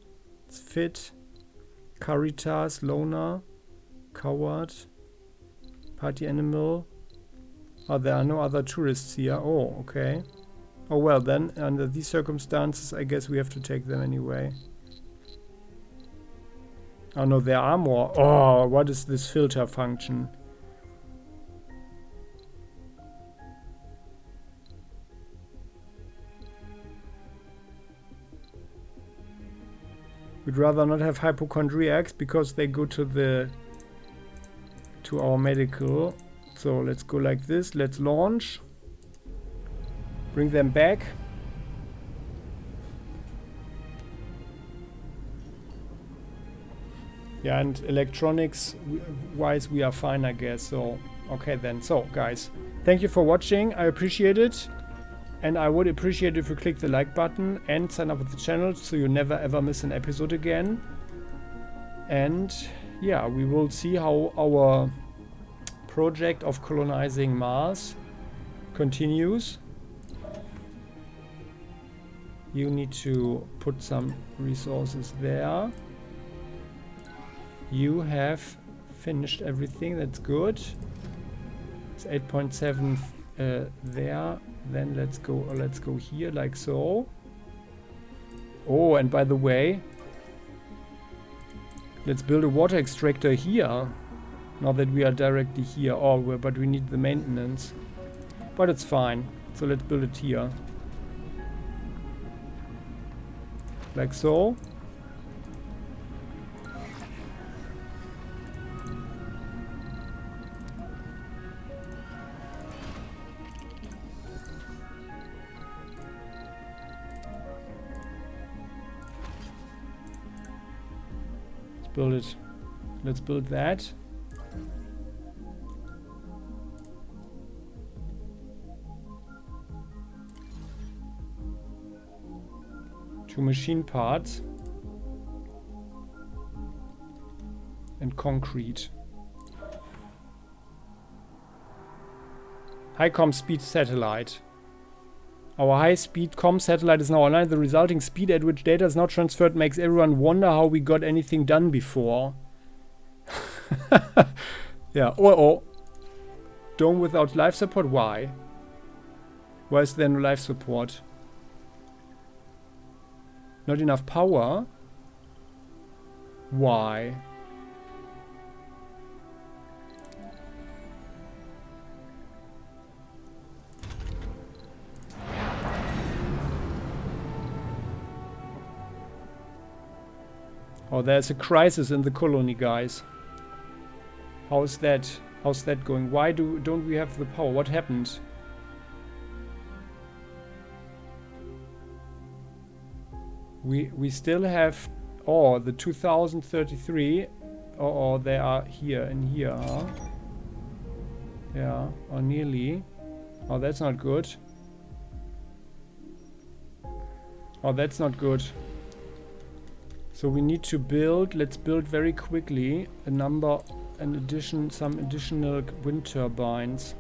It's fit. Caritas, loner. Coward. Party animal. Oh, there are no other tourists here. Oh, okay. Oh, well, then, under these circumstances, I guess we have to take them anyway. Oh, no, there are more. Oh, what is this filter function? We'd rather not have hypochondriacs because they go to our medical. So let's go like this. Let's launch. Bring them back. Yeah, and electronics wise we are fine, I guess. So okay then. So guys, thank you for watching. I appreciate it. And I would appreciate if you click the like button and sign up with the channel so you never ever miss an episode again. And yeah, we will see how our project of colonizing Mars continues. You need to put some resources there. You have finished everything. That's good. It's 8.7 there. Then let's go here like so. Oh, and by the way, let's build a water extractor here. Now that we are directly here. Oh, but we need the maintenance. But it's fine. So let's build it here. Like so. Let's build it. Let's build that. Two machine parts and concrete. High com speed satellite. Our high-speed com satellite is now online. The resulting speed at which data is now transferred makes everyone wonder how we got anything done before. Yeah. Oh. Dome without life support? Why? Why is there no life support? Not enough power? Why? Oh, there's a crisis in the colony, guys. How's that? How's that going? Why don't we have the power? What happened? We still have, oh, the 2033. Oh, they are here and here, huh? Yeah, or nearly. Oh, that's not good. Oh, that's not good. So we need to build, let's build very quickly some additional wind turbines.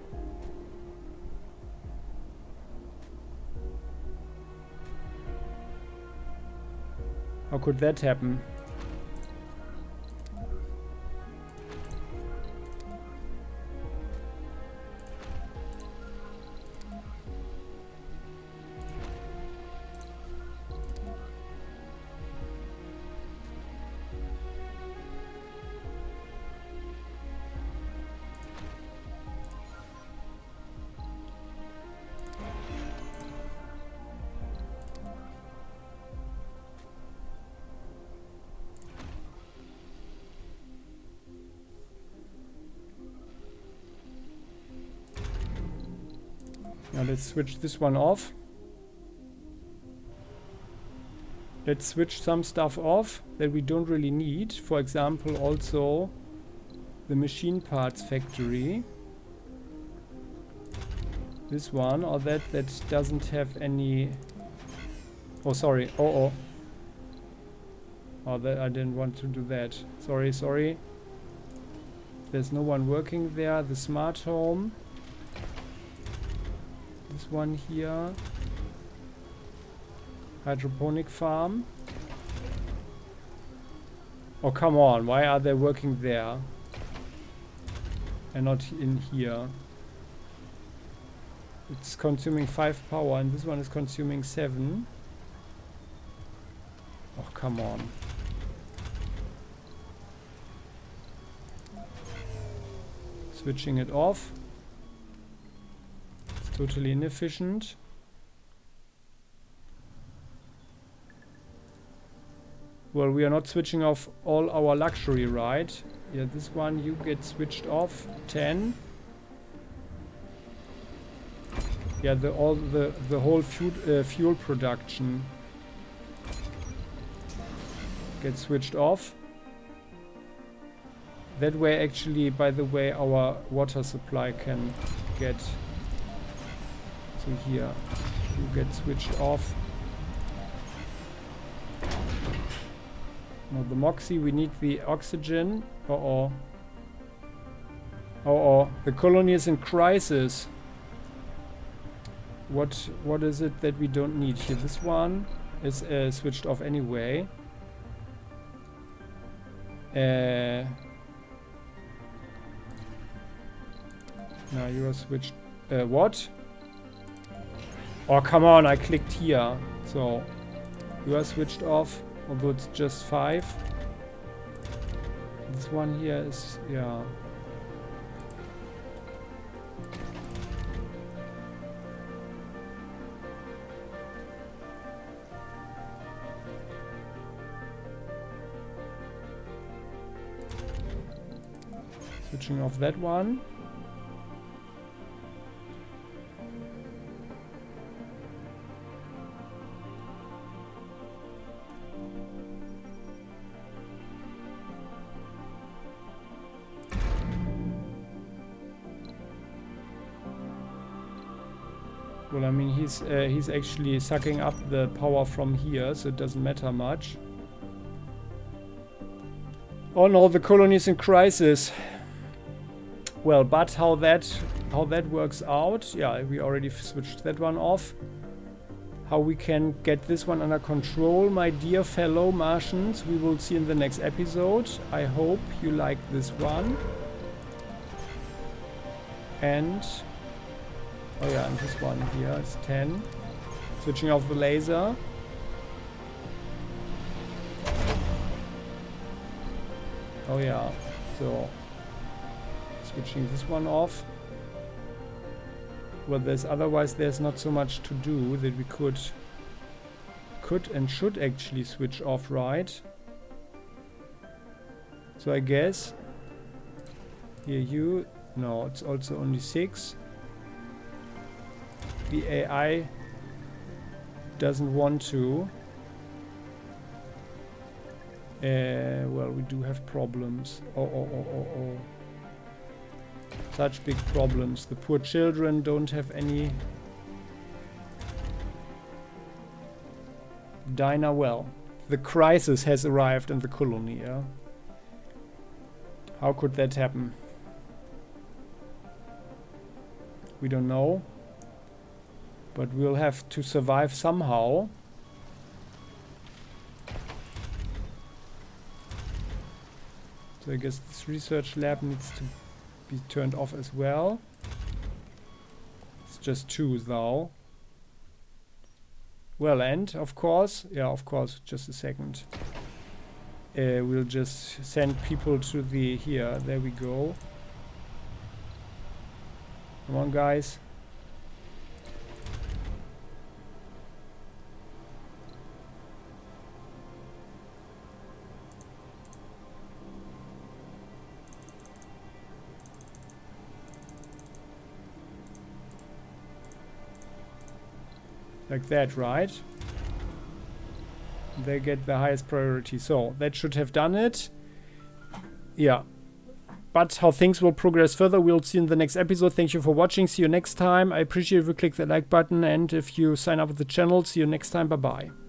How could that happen? Now let's switch this one off. Let's switch some stuff off that we don't really need. For example, also the machine parts factory. This one, or that doesn't have any... Oh, sorry. Oh, that I didn't want to do that. Sorry. There's no one working there. The smart home. This one here. Hydroponic farm. Oh, come on. Why are they working there? And not in here. It's consuming 5 power and this one is consuming 7. Oh, come on. Switching it off. Totally inefficient. Well, we are not switching off all our luxury, right? Yeah, this one you get switched off. 10. Yeah, the whole fuel production gets switched off. That way, actually, by the way, our water supply can get. So here, you get switched off. Now the Moxie, we need the oxygen. Uh-oh. Uh-oh. The colony is in crisis. What is it that we don't need here? This one is switched off anyway. Now you are switched. What? Oh, come on, I clicked here. So, you are switched off, although it's just 5. This one here is, yeah. Switching off that one. Well, I mean, he's actually sucking up the power from here, so it doesn't matter much. Oh no, the colony is in crisis. Well, but how that works out? Yeah, we already switched that one off. How we can get this one under control, my dear fellow Martians, we will see in the next episode. I hope you like this one. And oh yeah, and this one here is 10. Switching off the laser. Oh yeah, so switching this one off. Well, otherwise there's not so much to do that we could and should actually switch off, right? So I guess here no, it's also only 6. The AI doesn't want to. Well, we do have problems. Oh. Such big problems. The poor children don't have any diner. Well, the crisis has arrived in the colony, yeah? How could that happen? We don't know. But we'll have to survive somehow. So I guess this research lab needs to be turned off as well. It's just 2 though. Well, and of course, yeah, of course, just a second. We'll just send people to the here. There we go. Come on, guys. Like that, right? They get the highest priority. So that should have done it. Yeah. But how things will progress further, we'll see in the next episode. Thank you for watching. See you next time. I appreciate if you click the like button, and if you sign up with the channel. See you next time. Bye-bye.